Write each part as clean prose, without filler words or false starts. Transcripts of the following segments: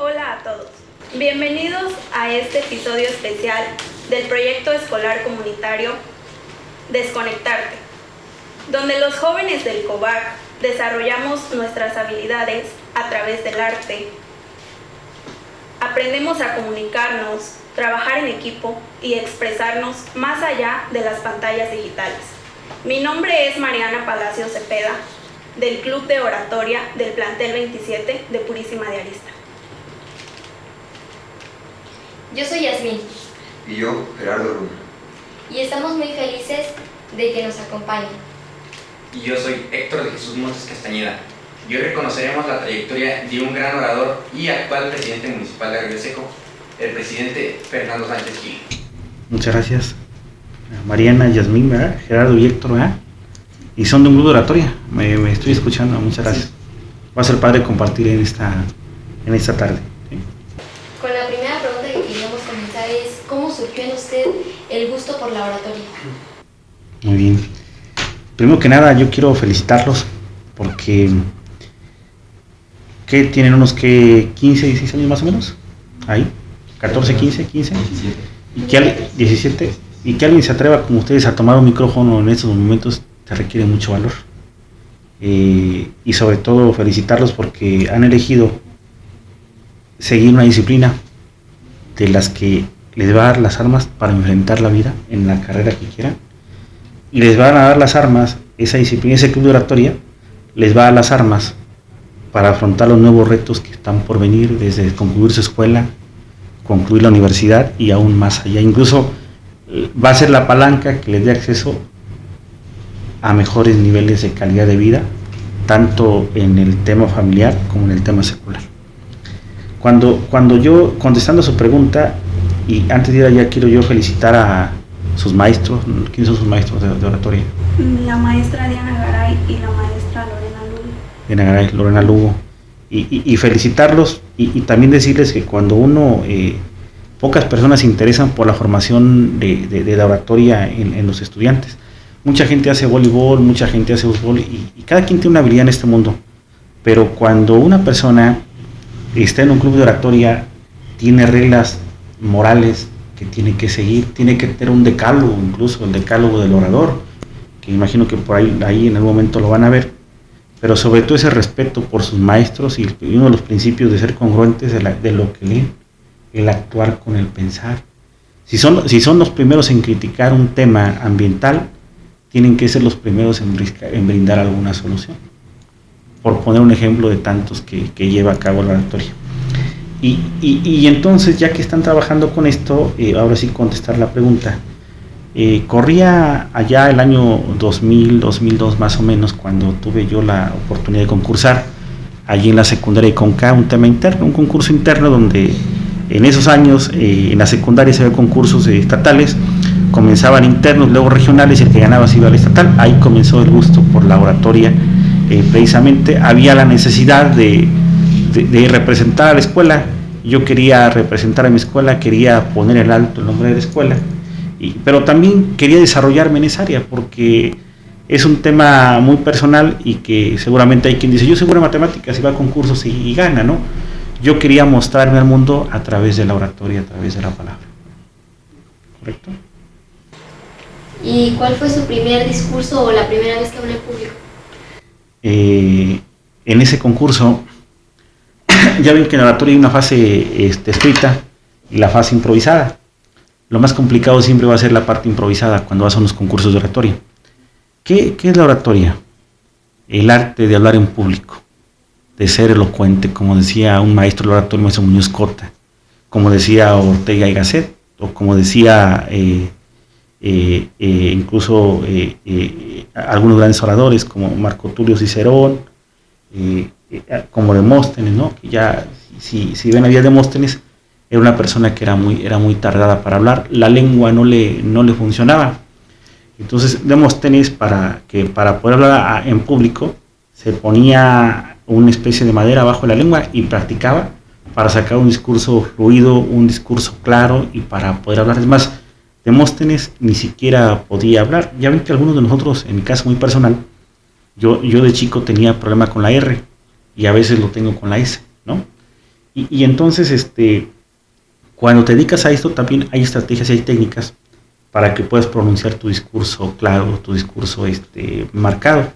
Hola a todos, bienvenidos a este episodio especial del proyecto escolar comunitario Desconectarte, donde los jóvenes del COVAC desarrollamos nuestras habilidades a través del arte. Aprendemos a comunicarnos, trabajar en equipo y expresarnos más allá de las pantallas digitales. Mi nombre es Mariana Palacio Cepeda, del Club de Oratoria del Plantel 27 de Purísima de Arista. Yo soy Yasmín. Y yo, Gerardo Luna. Y estamos muy felices de que nos acompañen. Y yo soy Héctor de Jesús Montes Castañeda. Y hoy reconoceremos la trayectoria de un gran orador y actual presidente municipal de Río Seco, el presidente Fernando Sánchez Gil. Muchas gracias. Mariana, Yasmín, ¿verdad? Gerardo y Héctor, ¿verdad? Y son de un grupo de oratoria. Me estoy escuchando, muchas gracias. Va a ser padre compartir en esta tarde. ¿Sí? Con la primera pregunta que queríamos comenzar es, ¿cómo surgió en usted el gusto por la oratoria? Muy bien. Primero que nada, yo quiero felicitarlos porque ¿qué tienen unos 15, 16 años más o menos? Ahí, 14, 15, 15. 17. Y que alguien se atreva como ustedes a tomar un micrófono en estos momentos te requiere mucho valor. Y sobre todo felicitarlos porque han elegido seguir una disciplina de las que les va a dar las armas para enfrentar la vida en la carrera que quieran, y les van a dar las armas, esa disciplina, ese club de oratoria les va a dar las armas para afrontar los nuevos retos que están por venir, desde concluir su escuela, concluir la universidad y aún más allá. Incluso va a ser la palanca que les dé acceso a mejores niveles de calidad de vida, tanto en el tema familiar como en el tema secular. Cuando yo, contestando a su pregunta, y antes de ir allá, quiero yo felicitar a sus maestros. ¿Quiénes son sus maestros de oratoria? La maestra Diana Garay y la maestra Lorena Lugo. Diana Garay, Lorena Lugo. Y felicitarlos y también decirles que cuando pocas personas se interesan por la formación de la oratoria en los estudiantes. Mucha gente hace voleibol, mucha gente hace fútbol y cada quien tiene una habilidad en este mundo. Pero cuando una persona está en un club de oratoria, tiene reglas morales que tiene que seguir, tiene que tener un decálogo, incluso el decálogo del orador, que imagino que por ahí en algún momento lo van a ver, pero sobre todo ese respeto por sus maestros y uno de los principios de ser congruentes de lo que leen, el actuar con el pensar. Si son los primeros en criticar un tema ambiental, tienen que ser los primeros en brindar alguna solución, por poner un ejemplo de tantos que lleva a cabo la oratoria. Y entonces, ya que están trabajando con esto, ahora sí contestar la pregunta. Corría allá el año 2000, 2002 más o menos, cuando tuve yo la oportunidad de concursar allí en la secundaria de Conca, un tema interno, un concurso interno donde en esos años en la secundaria se había concursos estatales, comenzaban internos, luego regionales, y el que ganaba se iba al estatal. Ahí comenzó el gusto por la oratoria. Precisamente había la necesidad de representar a la escuela. Yo quería representar a mi escuela, quería poner en alto el nombre de la escuela, pero también quería desarrollarme en esa área porque es un tema muy personal y que seguramente hay quien dice, yo soy buena en matemáticas y va a concursos y gana, ¿no? Yo quería mostrarme al mundo a través de la oratoria, a través de la palabra. ¿Correcto? ¿Y cuál fue su primer discurso o la primera vez que habló en público? En ese concurso, ya ven que en la oratoria hay una fase escrita y la fase improvisada. Lo más complicado siempre va a ser la parte improvisada cuando vas a unos concursos de oratoria. ¿Qué es la oratoria? El arte de hablar en público, de ser elocuente, como decía un maestro de oratoria, maestro Muñoz Cota, como decía Ortega y Gasset, o como decía incluso algunos grandes oradores como Marco Tulio Cicerón, como Demóstenes, ¿no? Que ya, si ven la vida de Demóstenes, era una persona que era muy tardada para hablar, la lengua no le funcionaba. Entonces Demóstenes, para poder hablar en público, se ponía una especie de madera abajo de la lengua y practicaba para sacar un discurso fluido, un discurso claro y para poder hablar. Es más, Demóstenes ni siquiera podía hablar. Ya ven que algunos de nosotros, en mi caso muy personal, yo de chico tenía problema con la R y a veces lo tengo con la S, ¿no? Y entonces, cuando te dedicas a esto, también hay estrategias y hay técnicas para que puedas pronunciar tu discurso claro, tu discurso marcado.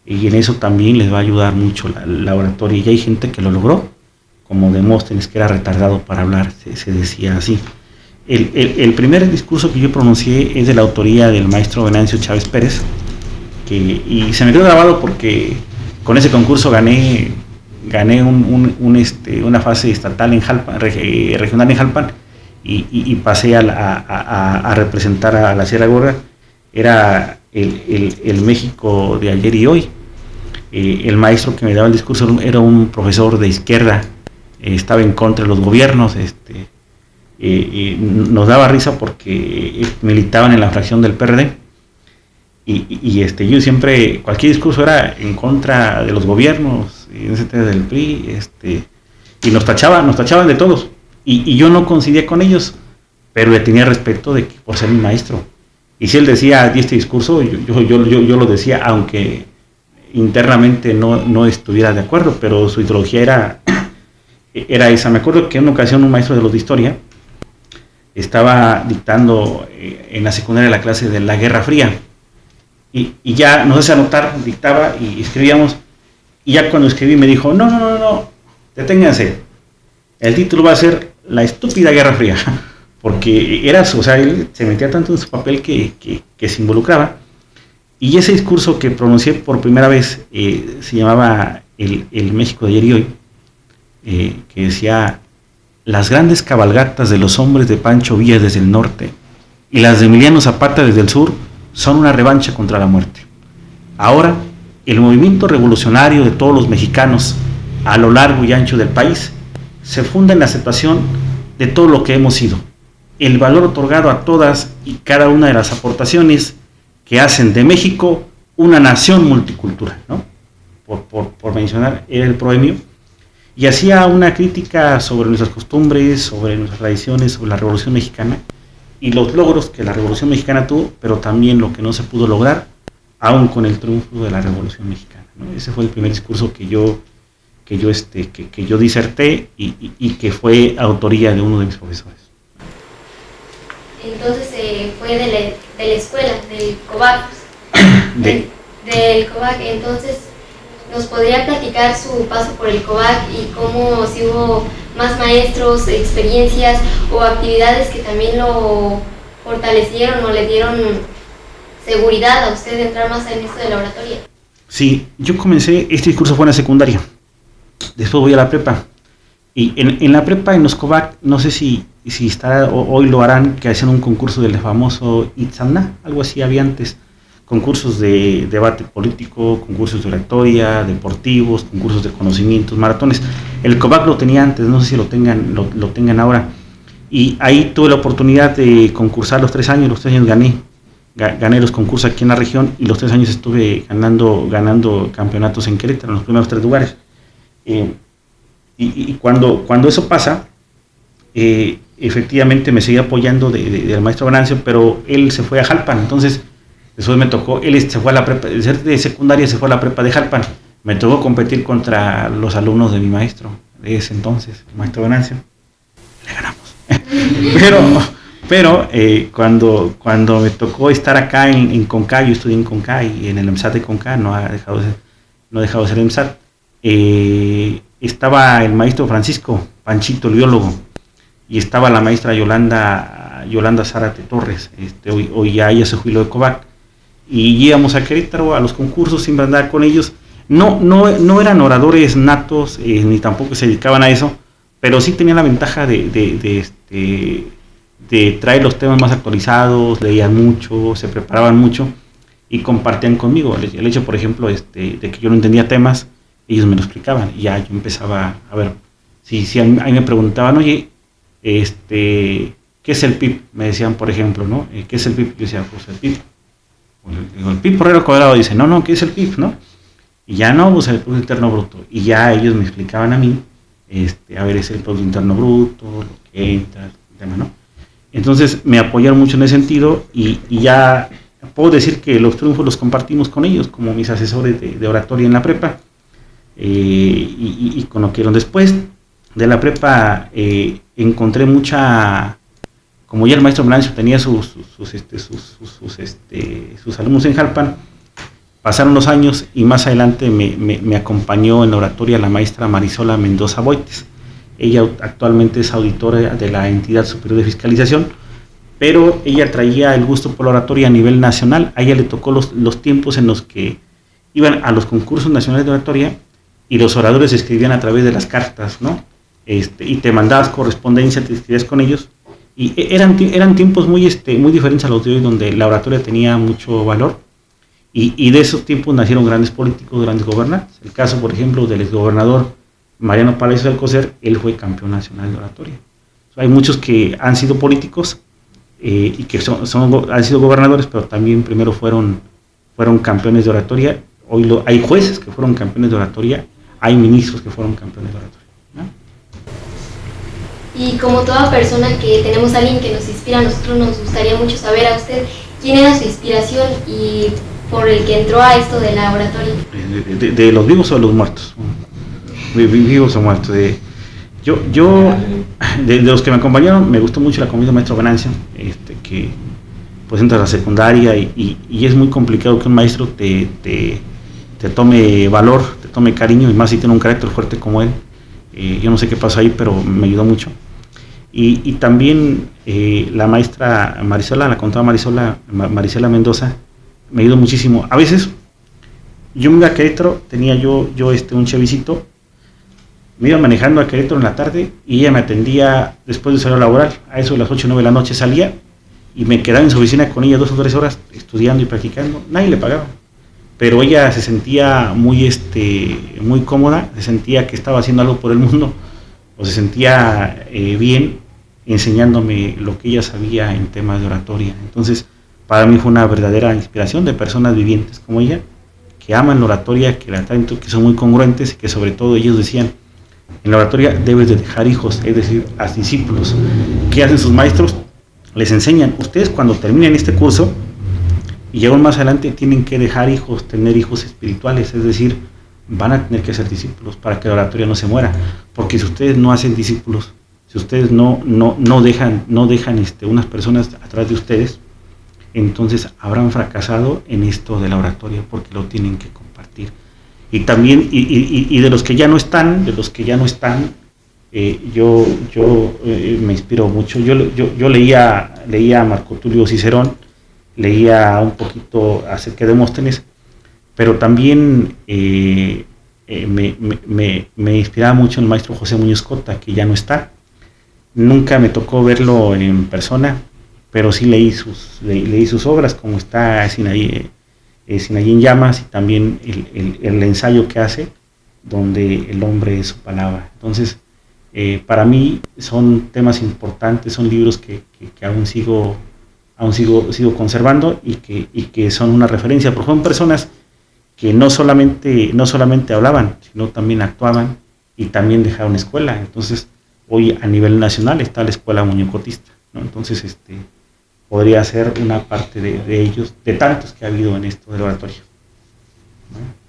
Y en eso también les va a ayudar mucho la oratoria. Y hay gente que lo logró, como Demóstenes, que era retardado para hablar, se decía así. El primer discurso que yo pronuncié es de la autoría del maestro Venancio Chávez Pérez, y se me quedó grabado porque con ese concurso gané una fase estatal en Jalpan, regional en Jalpan, y pasé a representar a la Sierra Gorda. Era el México de ayer y hoy. El maestro que me daba el discurso era un profesor de izquierda, estaba en contra de los gobiernos, nos daba risa porque militaban en la fracción del PRD, yo siempre, cualquier discurso era en contra de los gobiernos, del PRI, y nos tachaban de todos, y yo no coincidía con ellos, pero le tenía respeto por ser mi maestro. Y si él decía, di este discurso, yo lo decía, aunque internamente no estuviera de acuerdo, pero su ideología era esa. Me acuerdo que en una ocasión un maestro de los de historia estaba dictando en la secundaria la clase de la Guerra Fría, y ya nos hace anotar, dictaba y escribíamos, y ya cuando escribí me dijo, no, deténganse, el título va a ser La estúpida Guerra Fría, porque él se metía tanto en su papel que se involucraba. Y ese discurso que pronuncié por primera vez se llamaba el México de ayer y hoy, que decía: las grandes cabalgatas de los hombres de Pancho Villa desde el norte y las de Emiliano Zapata desde el sur son una revancha contra la muerte. Ahora, el movimiento revolucionario de todos los mexicanos a lo largo y ancho del país se funda en la aceptación de todo lo que hemos sido, el valor otorgado a todas y cada una de las aportaciones que hacen de México una nación multicultural, ¿no? Por mencionar el proemio, y hacía una crítica sobre nuestras costumbres, sobre nuestras tradiciones, sobre la Revolución Mexicana y los logros que la Revolución Mexicana tuvo, pero también lo que no se pudo lograr, aún con el triunfo de la Revolución Mexicana, ¿no? Ese fue el primer discurso que yo diserté y que fue autoría de uno de mis profesores. Entonces fue de la escuela, del COVAC. Del COVAC. Entonces, ¿nos podría platicar su paso por el COVAC y cómo, si hubo más maestros, experiencias o actividades que también lo fortalecieron o le dieron seguridad a usted de entrar más en esto de la oratoria? Sí, yo comencé, este discurso fue en la secundaria, después voy a la prepa, y en la prepa, en los COVAC, no sé si está, hoy lo harán, que hacían un concurso del famoso Itzamna, algo así había antes, concursos de debate político, concursos de oratoria, deportivos, concursos de conocimientos, maratones. El COVAC lo tenía antes, no sé si lo tengan ahora, y ahí tuve la oportunidad de concursar los 3 años, gané los concursos aquí en la región, y los 3 años estuve ganando campeonatos en Querétaro, en los primeros 3 lugares. Y cuando eso pasa, efectivamente me seguía apoyando del maestro Venancio, pero él se fue a Jalpan. Entonces después me tocó, él se fue a la prepa, de secundaria se fue a la prepa de Jalpan, me tocó competir contra los alumnos de mi maestro de ese entonces, el maestro Venancio. Le ganamos. pero cuando me tocó estar acá en Conca, yo estudié en Conca, y en el EMSAT de Conca, no ha dejado de ser EMSAT, estaba el maestro Francisco Panchito, el biólogo, y estaba la maestra Yolanda Zárate Torres, hoy ya ella se jubiló de COVAC, y íbamos a Querétaro a los concursos, siempre andaba con ellos. No eran oradores natos, ni tampoco se dedicaban a eso, pero sí tenían la ventaja de traer los temas más actualizados, leían mucho, se preparaban mucho y compartían conmigo. El hecho, por ejemplo, de que yo no entendía temas, ellos me lo explicaban, y ya yo empezaba a ver. Si a mí me preguntaban, oye, ¿qué es el PIB? Me decían, por ejemplo, ¿no? ¿Qué es el PIB? Yo decía, pues el PIB. El PIB por regla cuadrado. Dice, no, ¿qué es el PIB? ¿No? Y ya no, pues el Producto Interno Bruto. Y ya ellos me explicaban a mí, a ver, es el Producto Interno Bruto, lo que entra, el tema, ¿no? Entonces me apoyaron mucho en ese sentido, y ya puedo decir que los triunfos los compartimos con ellos, como mis asesores de oratoria en la prepa, y con lo que eran después. la prepa encontré mucha, como ya el maestro Blancio tenía sus alumnos en Jalpan, pasaron los años y más adelante me acompañó en la oratoria la maestra Marisola Mendoza Boites. Ella actualmente es auditora de la Entidad Superior de Fiscalización, pero ella traía el gusto por la oratoria a nivel nacional. A ella le tocó los tiempos en los que iban a los concursos nacionales de oratoria y los oradores se escribían a través de las cartas, ¿no? Y te mandabas correspondencia, te escribías con ellos, y eran tiempos muy diferentes a los de hoy, donde la oratoria tenía mucho valor, y de esos tiempos nacieron grandes políticos, grandes gobernantes. El caso, por ejemplo, del exgobernador Mariano Palacios Alcocer, él fue campeón nacional de oratoria. Hay muchos que han sido políticos y que han sido gobernadores, pero también primero fueron campeones de oratoria. Hoy hay jueces que fueron campeones de oratoria, hay ministros que fueron campeones de oratoria, ¿no? Y como toda persona que tenemos a alguien que nos inspira, a nosotros nos gustaría mucho saber a usted quién era su inspiración y por el que entró a esto de la oratoria. ¿De los vivos o de los muertos? Vivos o muertos. De los que me acompañaron, me gustó mucho la comida del maestro Venancio, que pues entra a la secundaria y es muy complicado que un maestro te tome valor, te tome cariño, y más si tiene un carácter fuerte como él. Yo no sé qué pasó ahí, pero me ayudó mucho. Y también la maestra Marisola, la contada Marisela Mendoza, me ayudó muchísimo. A veces yo me iba a Querétaro, tenía yo un chevicito, me iba manejando a Querétaro en la tarde y ella me atendía después del horario laboral. A eso de las 8 o 9 de la noche salía y me quedaba en su oficina con ella 2 o 3 horas estudiando y practicando. Nadie le pagaba, pero ella se sentía muy cómoda, se sentía que estaba haciendo algo por el mundo, o se sentía bien enseñándome lo que ella sabía en temas de oratoria. Entonces, para mí fue una verdadera inspiración de personas vivientes como ella, que aman la oratoria, que la traen, que son muy congruentes y que sobre todo ellos decían, en la oratoria debes de dejar hijos, es decir, a discípulos. ¿Qué hacen sus maestros? Les enseñan, ustedes cuando terminen este curso y aún más adelante tienen que dejar hijos, tener hijos espirituales, es decir, van a tener que ser discípulos para que la oratoria no se muera, porque si ustedes no hacen discípulos, si ustedes no dejan unas personas atrás de ustedes, entonces habrán fracasado en esto de la oratoria, porque lo tienen que compartir. Y también, y de los que ya no están, yo me inspiro mucho. Yo leía a Marco Tulio Cicerón, leía un poquito acerca de Demóstenes, pero también me inspiraba mucho el maestro José Muñoz Cota, que ya no está. Nunca me tocó verlo en persona, pero sí leí sus obras, como está Sinaí en llamas, y también el ensayo que hace, donde el hombre es su palabra. Entonces, para mí son temas importantes, son libros que aún sigo conservando y que son una referencia, porque son personas que no solamente hablaban, sino también actuaban y también dejaron escuela. Entonces, hoy a nivel nacional está la escuela muñecotista, ¿no? Entonces, podría ser una parte de ellos, de tantos que ha habido en esto del oratorio, ¿no?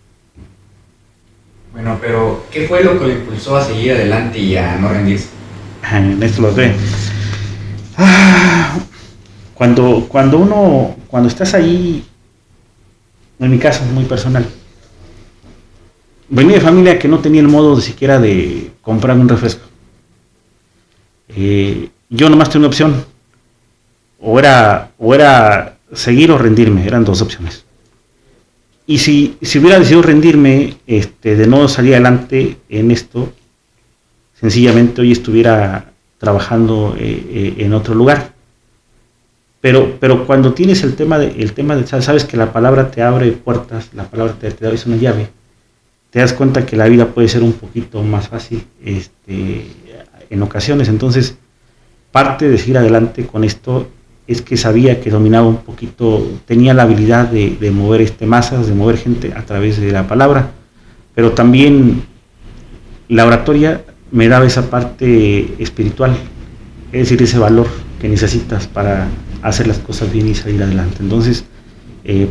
Bueno, pero ¿qué fue lo que le impulsó a seguir adelante y a no rendirse? En esto lo ve. Cuando estás ahí, en mi caso muy personal, venía de familia que no tenía el modo de siquiera de comprar un refresco. Yo nomás tenía una opción, o era seguir o rendirme, eran 2 opciones. Y si hubiera decidido rendirme, de no salir adelante en esto, sencillamente hoy estuviera trabajando en otro lugar. Pero cuando tienes el tema de sabes que la palabra te abre puertas, la palabra te es una llave, te das cuenta que la vida puede ser un poquito más fácil en ocasiones. Entonces, parte de seguir adelante con esto es que sabía que dominaba un poquito, tenía la habilidad de mover masas, de mover gente a través de la palabra, pero también la oratoria me daba esa parte espiritual, es decir, ese valor que necesitas para hacer las cosas bien y salir adelante. Entonces,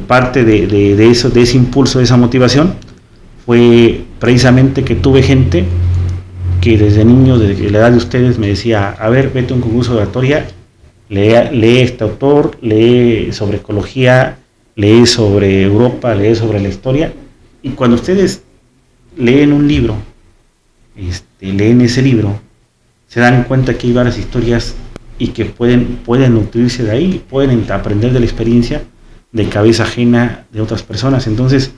parte de eso, de ese impulso, de esa motivación, fue precisamente que tuve gente que desde niño, desde la edad de ustedes, me decía, a ver, vete a un concurso de oratoria, lee este autor, lee sobre ecología, lee sobre Europa, lee sobre la historia, y cuando ustedes leen un libro, leen ese libro, se dan cuenta que hay varias historias y que pueden nutrirse de ahí, pueden aprender de la experiencia de cabeza ajena de otras personas. Entonces,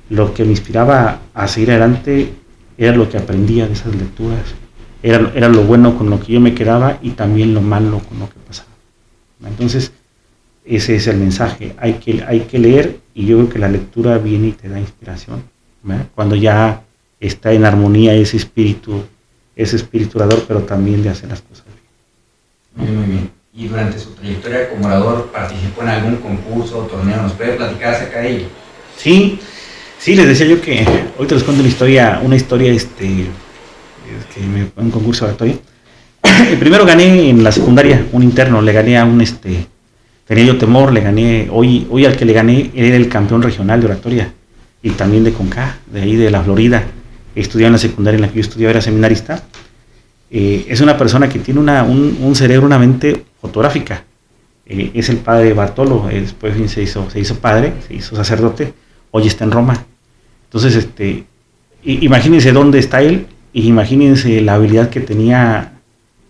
lo que me inspiraba a seguir adelante era lo que aprendía de esas lecturas, era lo bueno con lo que yo me quedaba y también lo malo con lo que pasaba. Entonces, ese es el mensaje, hay que leer, y yo creo que la lectura viene y te da inspiración, ¿verdad? Cuando ya está en armonía ese espíritu orador, pero también de hacer las cosas bien. Muy bien. Y durante su trayectoria como orador, ¿participó en algún concurso o torneo? ¿Nos puede platicar acerca de ello? Sí, les decía yo que ahorita les cuento una historia que un concurso de oratoria. Primero gané en la secundaria, un interno, le gané a tenía yo temor, le gané, hoy al que le gané era el campeón regional de oratoria y también de CONCA, de ahí de la Florida. Estudiaba en la secundaria en la que yo estudiaba, era seminarista. Es una persona que tiene un cerebro, una mente fotográfica. Es el padre Bartolo, después se hizo padre, se hizo sacerdote, hoy está en Roma. Entonces, imagínense dónde está él, y imagínense la habilidad que tenía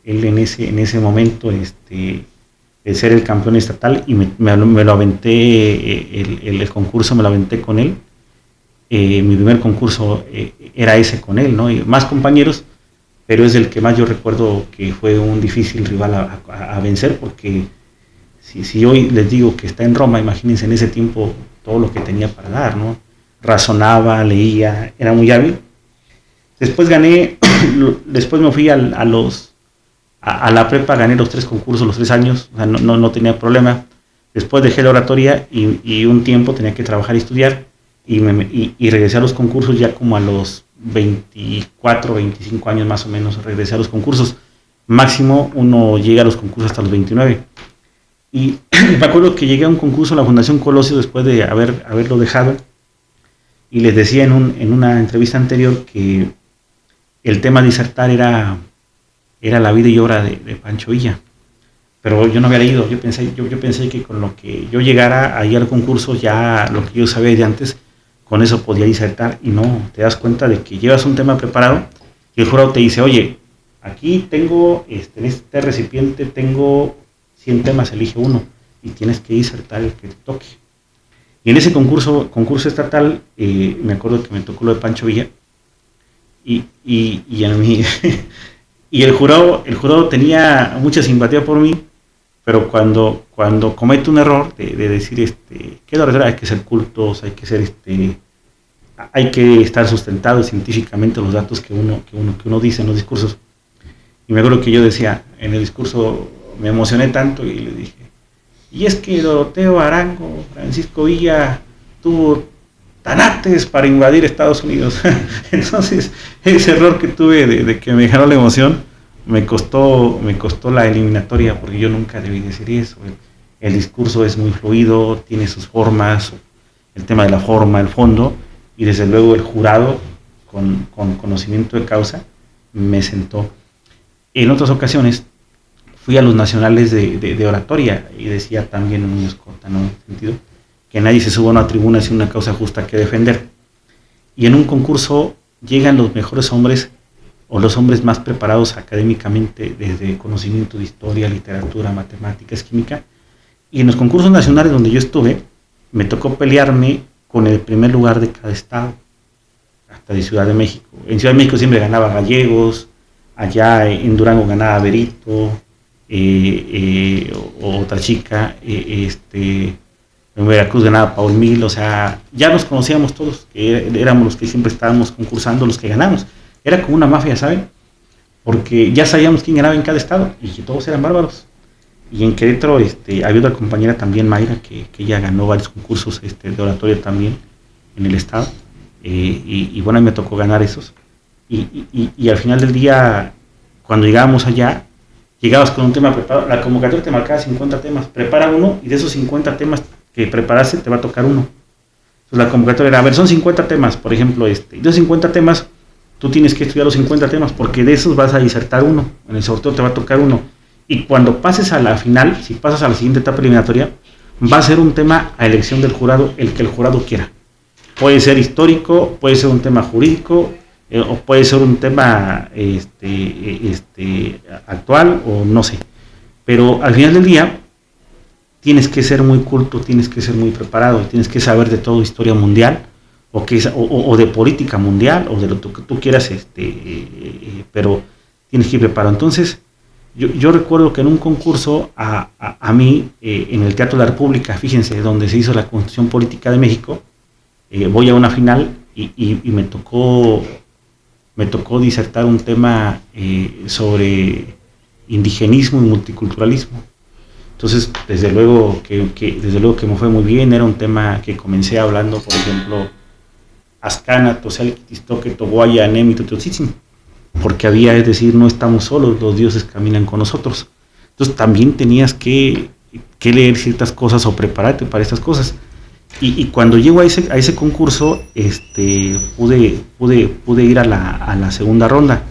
él en ese momento, de ser el campeón estatal, y me lo aventé, el concurso me lo aventé con él. Mi primer concurso era ese con él, ¿no? Y más compañeros, pero es el que más yo recuerdo que fue un difícil rival a vencer, porque si hoy les digo que está en Roma, imagínense en ese tiempo todo lo que tenía para dar, ¿no? Razonaba, leía, era muy hábil. Después gané, después me fui a la prepa, gané los 3 concursos, los 3 años, o sea, no tenía problema. Después dejé la oratoria y un tiempo tenía que trabajar y estudiar, y regresé a los concursos ya como a los 24, 25 años más o menos, regresé a los concursos. Máximo uno llega a los concursos hasta los 29. Y me acuerdo que llegué a un concurso en la Fundación Colosio después de haberlo dejado, y les decía en una entrevista anterior que el tema de disertar era la vida y obra de Pancho Villa, pero yo no había leído. Yo pensé que con lo que yo llegara ahí al concurso, ya lo que yo sabía de antes, con eso podía disertar, y no, te das cuenta de que llevas un tema preparado y el jurado te dice, oye, aquí tengo, en este recipiente tengo 100 temas, elige uno y tienes que disertar el que te toque. Y en ese concurso estatal, me acuerdo que me tocó lo de Pancho Villa, y a mí y el jurado tenía mucha simpatía por mí, pero cuando comete un error de decir que la verdad hay que ser cultos, hay que estar sustentados científicamente los datos que uno dice en los discursos. Y me acuerdo que yo decía en el discurso, me emocioné tanto y le dije, y es que Doroteo Arango, Francisco Villa tuvo tanates para invadir Estados Unidos. Entonces, ese error que tuve de que me ganó la emoción, me costó la eliminatoria, porque yo nunca debí decir eso. El discurso es muy fluido, tiene sus formas, el tema de la forma, el fondo, y desde luego el jurado, con conocimiento de causa, me sentó. En otras ocasiones fui a los nacionales de oratoria, y decía también un Muñoz Cota, ¿no? En el sentido que nadie se suba a una tribuna sin una causa justa que defender. Y en un concurso llegan los mejores hombres, o los hombres más preparados académicamente, desde conocimiento de historia, literatura, matemáticas, química, y en los concursos nacionales donde yo estuve, me tocó pelearme con el primer lugar de cada estado, hasta de Ciudad de México. En Ciudad de México siempre ganaba Gallegos, allá en Durango ganaba Berito, o otra chica, en Veracruz ganaba Paul Mil. O sea, ya nos conocíamos todos, que éramos los que siempre estábamos concursando, los que ganamos. Era como una mafia, ¿saben? Porque ya sabíamos quién ganaba en cada estado, y que todos eran bárbaros. Y en Querétaro había otra compañera también, Mayra, que ella ganó varios concursos de oratoria también en el estado, y bueno, a mí me tocó ganar esos. Y al final del día, cuando llegábamos allá, llegabas con un tema preparado. La convocatoria te marcaba 50 temas, prepara uno, y de esos 50 temas que preparaste te va a tocar uno. Entonces la convocatoria era, a ver, son 50 temas, por ejemplo, de esos 50 temas, tú tienes que estudiar los 50 temas, porque de esos vas a disertar uno, en el sorteo te va a tocar uno, y cuando pases a la final, si pasas a la siguiente etapa eliminatoria, va a ser un tema a elección del jurado, el que el jurado quiera. Puede ser histórico, puede ser un tema jurídico, o puede ser un tema actual, o no sé. Pero al final del día, tienes que ser muy culto, tienes que ser muy preparado, tienes que saber de todo historia mundial, o de política mundial, o de lo que tú quieras, pero tienes que ir preparado. Entonces, yo recuerdo que en un concurso, a mí, en el Teatro de la República, fíjense, donde se hizo la Constitución Política de México, voy a una final y me tocó disertar un tema sobre indigenismo y multiculturalismo. Entonces, desde luego que me fue muy bien. Era un tema que comencé hablando, por ejemplo, Ascana, Tosel, Tistoque, Toguaya, Nemi, Totiotzitsin, porque había, es decir, no estamos solos, los dioses caminan con nosotros. Entonces también tenías que leer ciertas cosas o prepararte para estas cosas. Y cuando llego a ese concurso, pude ir a la segunda ronda.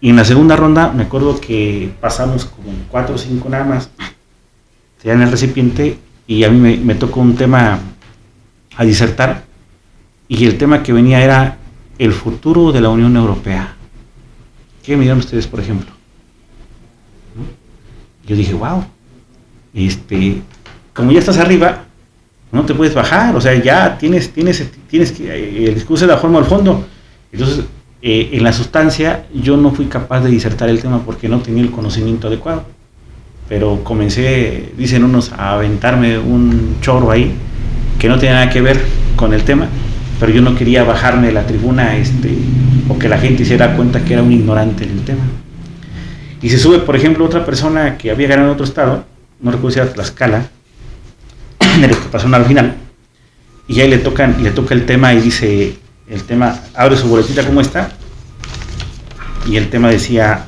Y en la segunda ronda me acuerdo que pasamos como 4 o 5 nada más en el recipiente, y a mí me tocó un tema a disertar, y el tema que venía era el futuro de la Unión Europea. ¿Qué me dieron ustedes, por ejemplo? Yo dije, wow, como ya estás arriba, no te puedes bajar, o sea, ya tienes que, el discurso de la forma al fondo. Entonces, en la sustancia, yo no fui capaz de disertar el tema porque no tenía el conocimiento adecuado. Pero comencé, dicen unos, a aventarme un chorro ahí, que no tenía nada que ver con el tema, pero yo no quería bajarme de la tribuna, o que la gente se diera cuenta que era un ignorante en el tema. Y se sube, por ejemplo, otra persona que había ganado en otro estado, no recuerdo si era Tlaxcala, de los que pasaron al final, y ahí le toca el tema y dice, el tema, abre su boletita, ¿cómo está? Y el tema decía,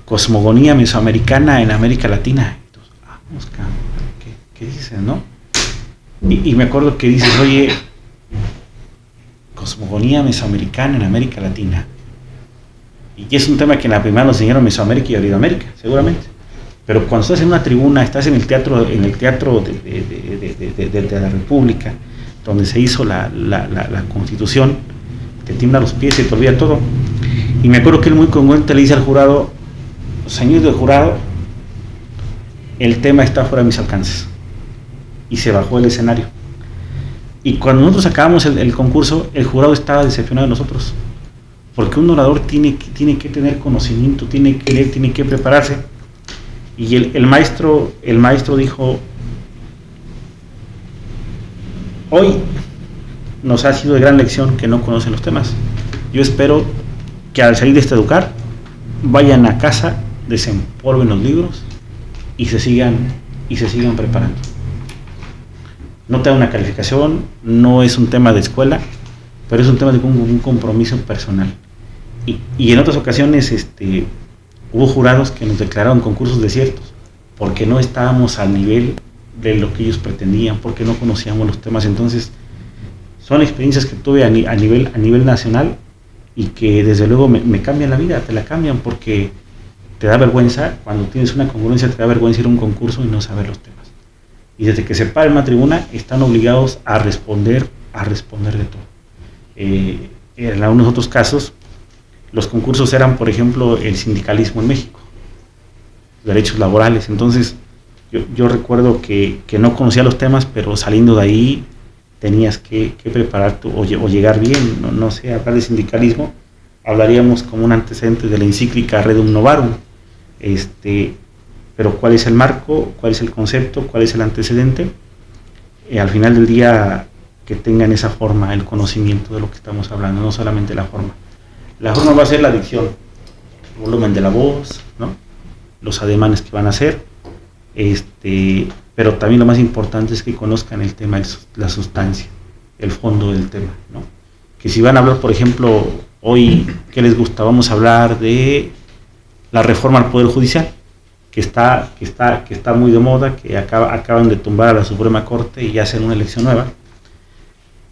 cosmogonía mesoamericana en América Latina. Entonces, vamos, ¿qué dices, no? Y me acuerdo que dices, oye, cosmogonía mesoamericana en América Latina. Y es un tema que en la primaria nos enseñaron Mesoamérica y Iberoamérica, seguramente. Pero cuando estás en una tribuna, estás en el teatro de la República, donde se hizo la Constitución, te tiembla los pies, se te olvida todo. Y me acuerdo que él muy congruente le dice al jurado, señor del jurado, el tema está fuera de mis alcances. Y se bajó del escenario. Y cuando nosotros acabamos el concurso, el jurado estaba decepcionado de nosotros. Porque un orador tiene que tener conocimiento, tiene que leer, tiene que prepararse. Y el maestro dijo, hoy nos ha sido de gran lección que no conocen los temas. Yo espero que al salir de este educar, vayan a casa, desempolven los libros y se sigan preparando. No te da una calificación, no es un tema de escuela, pero es un tema de un compromiso personal. Y en otras ocasiones hubo jurados que nos declararon concursos desiertos porque no estábamos al nivel de lo que ellos pretendían, porque no conocíamos los temas. Entonces son experiencias que tuve a nivel nacional y que desde luego me cambian la vida, te la cambian, porque te da vergüenza, cuando tienes una congruencia te da vergüenza ir a un concurso y no saber los temas. Y desde que se para en una tribuna están obligados a responder de todo. En algunos otros casos, los concursos eran, por ejemplo, el sindicalismo en México, derechos laborales. Entonces, yo recuerdo que no conocía los temas, pero saliendo de ahí tenías que prepararte o llegar bien. No sé, hablar de sindicalismo, hablaríamos como un antecedente de la encíclica Rerum Novarum. Pero ¿cuál es el marco? ¿Cuál es el concepto? ¿Cuál es el antecedente? Al final del día, que tengan esa forma, el conocimiento de lo que estamos hablando, no solamente la forma. La forma va a ser la dicción, el volumen de la voz, ¿no? Los ademanes que van a hacer, pero también lo más importante es que conozcan el tema, la sustancia, el fondo del tema, ¿no? Que si van a hablar, por ejemplo, hoy, ¿qué les gusta? Vamos a hablar de la reforma al Poder Judicial, que está muy de moda, que acaban de tumbar a la Suprema Corte y hacen una elección nueva.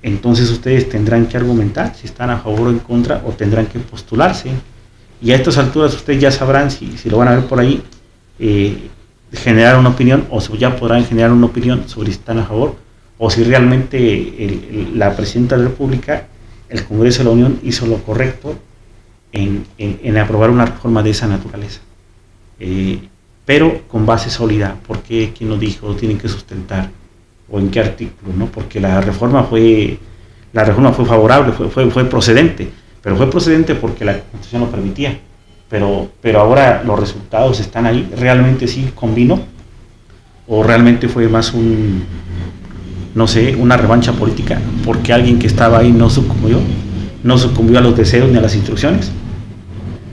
entonces ustedes tendrán que argumentar si están a favor o en contra, o tendrán que postularse. Y a estas alturas ustedes ya sabrán si lo van a ver por ahí, generar una opinión, o ya podrán generar una opinión sobre si están a favor, o si realmente la Presidenta de la República, el Congreso de la Unión, hizo lo correcto en aprobar una reforma de esa naturaleza. Pero con base sólida, porque quién lo dijo, lo tienen que sustentar, o en qué artículo, ¿no? Porque la reforma fue favorable, fue procedente, pero fue procedente porque la Constitución lo permitía. Pero ahora los resultados están ahí. ¿Realmente sí convino? ¿O realmente fue más una revancha política? Porque alguien que estaba ahí no sucumbió a los deseos ni a las instrucciones.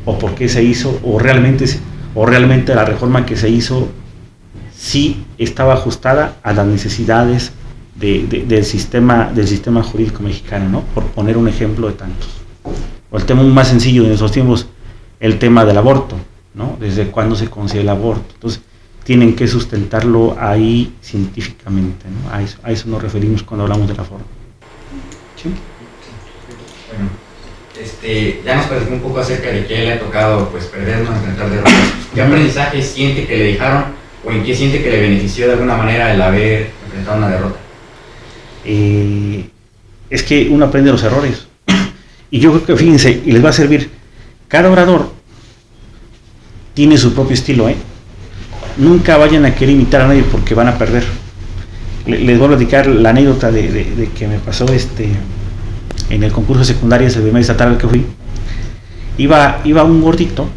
¿O por qué se hizo? ¿O realmente la reforma que se hizo sí estaba ajustada a las necesidades del sistema jurídico mexicano, ¿no? Por poner un ejemplo de tantos. O el tema más sencillo de nuestros tiempos, el tema del aborto, ¿no? ¿Desde cuándo se concede el aborto? Entonces, tienen que sustentarlo ahí científicamente, ¿no? A eso nos referimos cuando hablamos de la forma. ¿Sí? Bueno, ya nos platicó un poco acerca de que le ha tocado pues perdernos, enfrentar derrotas. ¿Qué aprendizaje siente que le dejaron, o en qué siente que le benefició de alguna manera el haber enfrentado una derrota? Es que uno aprende los errores. Y yo creo que, fíjense, y les va a servir, cada orador tiene su propio estilo, Nunca vayan a querer imitar a nadie porque van a perder. Les voy a platicar la anécdota de que me pasó en el concurso de secundarias el primer estatal al que fui. Iba un gordito,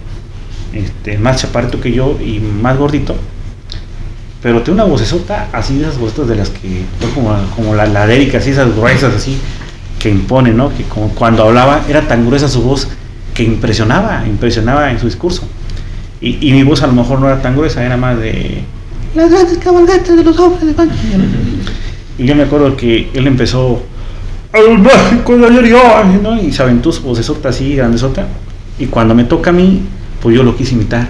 más chaparrito que yo y más gordito, pero tenía una vocesota así, de esas vocetas de las que como la de Erika, así, esas gruesas así que impone, ¿no? Que como cuando hablaba era tan gruesa su voz que impresionaba en su discurso. Y mi voz a lo mejor no era tan gruesa, era más de las grandes cabalgatas de los hombres de Pancho. Y yo me acuerdo que él empezó al México de ayer y hoy, ¿no? Y se aventó su vocesota así, grandesota. Y cuando me toca a mí, pues yo lo quise imitar.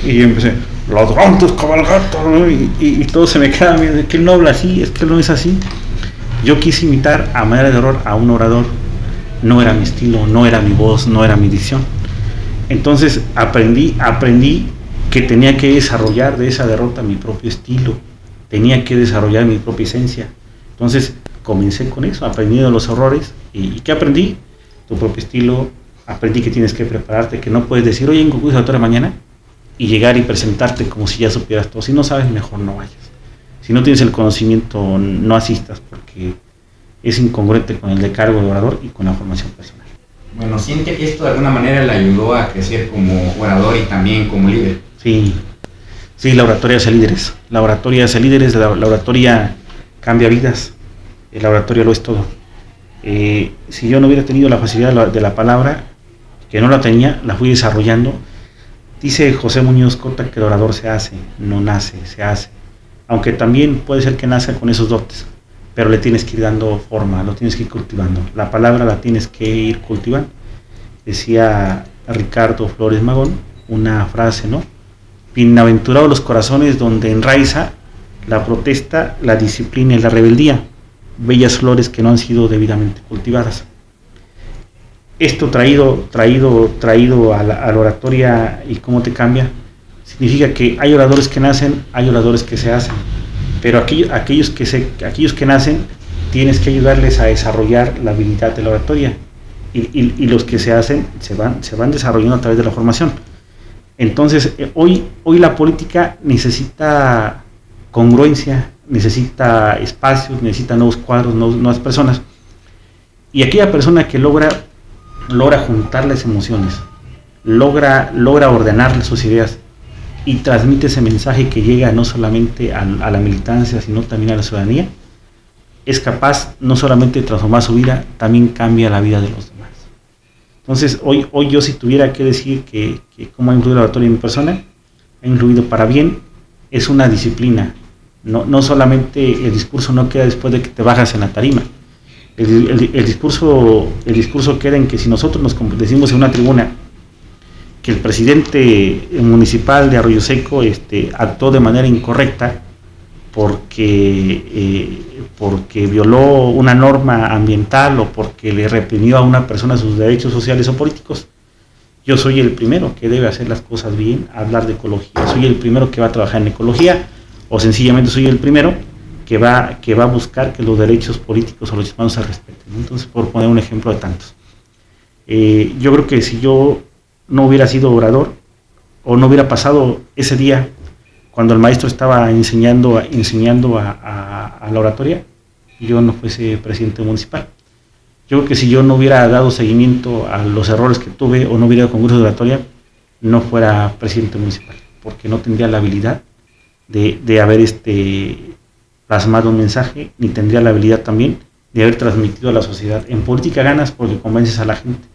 Y yo empecé, las grandes cabalgatas, ¿no? Y todo se me queda mirando, es que él no habla así, es que él no es así. Yo quise imitar a manera de error a un orador. No era mi estilo, no era mi voz, no era mi dicción. Entonces aprendí que tenía que desarrollar de esa derrota mi propio estilo, tenía que desarrollar mi propia esencia. Entonces comencé con eso, aprendí de los errores. ¿Y qué aprendí? Tu propio estilo. Aprendí que tienes que prepararte, que no puedes decir, oye, en concurso de oratoria mañana, y llegar y presentarte como si ya supieras todo. Si no sabes, mejor no vayas. Si no tienes el conocimiento, no asistas, porque es incongruente con el descargo de orador y con la formación personal. Bueno, ¿siente que esto de alguna manera le ayudó a crecer como orador y también como líder? Sí, la oratoria hace líderes. La oratoria hace líderes, la oratoria cambia vidas. La oratoria lo es todo. Si yo no hubiera tenido la facilidad de la palabra, que no la tenía, la fui desarrollando. Dice José Muñoz Cota que el orador se hace, no nace, se hace. Aunque también puede ser que nazca con esos dotes, pero le tienes que ir dando forma, lo tienes que ir cultivando. La palabra la tienes que ir cultivando. Decía Ricardo Flores Magón una frase, ¿no? Bienaventurados los corazones donde enraiza la protesta, la disciplina y la rebeldía, bellas flores que no han sido debidamente cultivadas. Esto traído a la oratoria y cómo te cambia, significa que hay oradores que nacen, hay oradores que se hacen, pero aquellos que nacen tienes que ayudarles a desarrollar la habilidad de la oratoria, y los que se hacen se van desarrollando a través de la formación. Entonces hoy la política necesita congruencia, necesita espacios, necesita nuevos cuadros, nuevas personas, y aquella persona que logra juntar las emociones, logra ordenar sus ideas y transmite ese mensaje que llega no solamente a la militancia, sino también a la ciudadanía, es capaz no solamente de transformar su vida, también cambia la vida de los demás. Entonces hoy yo, si tuviera que decir que cómo ha influido la oratoria en mi persona, ha influido para bien. Es una disciplina, no solamente el discurso no queda después de que te bajas en la tarima. El discurso queda en que si nosotros nos decimos en una tribuna que el presidente municipal de Arroyo Seco actuó de manera incorrecta, porque violó una norma ambiental o porque le reprimió a una persona sus derechos sociales o políticos. Yo soy el primero que debe hacer las cosas bien, hablar de ecología, soy el primero que va a trabajar en ecología, o sencillamente soy el primero que va a buscar que los derechos políticos o los humanos se respeten. Entonces, por poner un ejemplo de tantos. Yo creo que si yo no hubiera sido orador, o no hubiera pasado ese día cuando el maestro estaba enseñando a la oratoria, yo no fuese presidente municipal. Yo creo que si yo no hubiera dado seguimiento a los errores que tuve o no hubiera dado concurso de oratoria, no fuera presidente municipal, porque no tendría la habilidad de haber plasmado un mensaje, ni tendría la habilidad también de haber transmitido a la sociedad. En política ganas porque convences a la gente.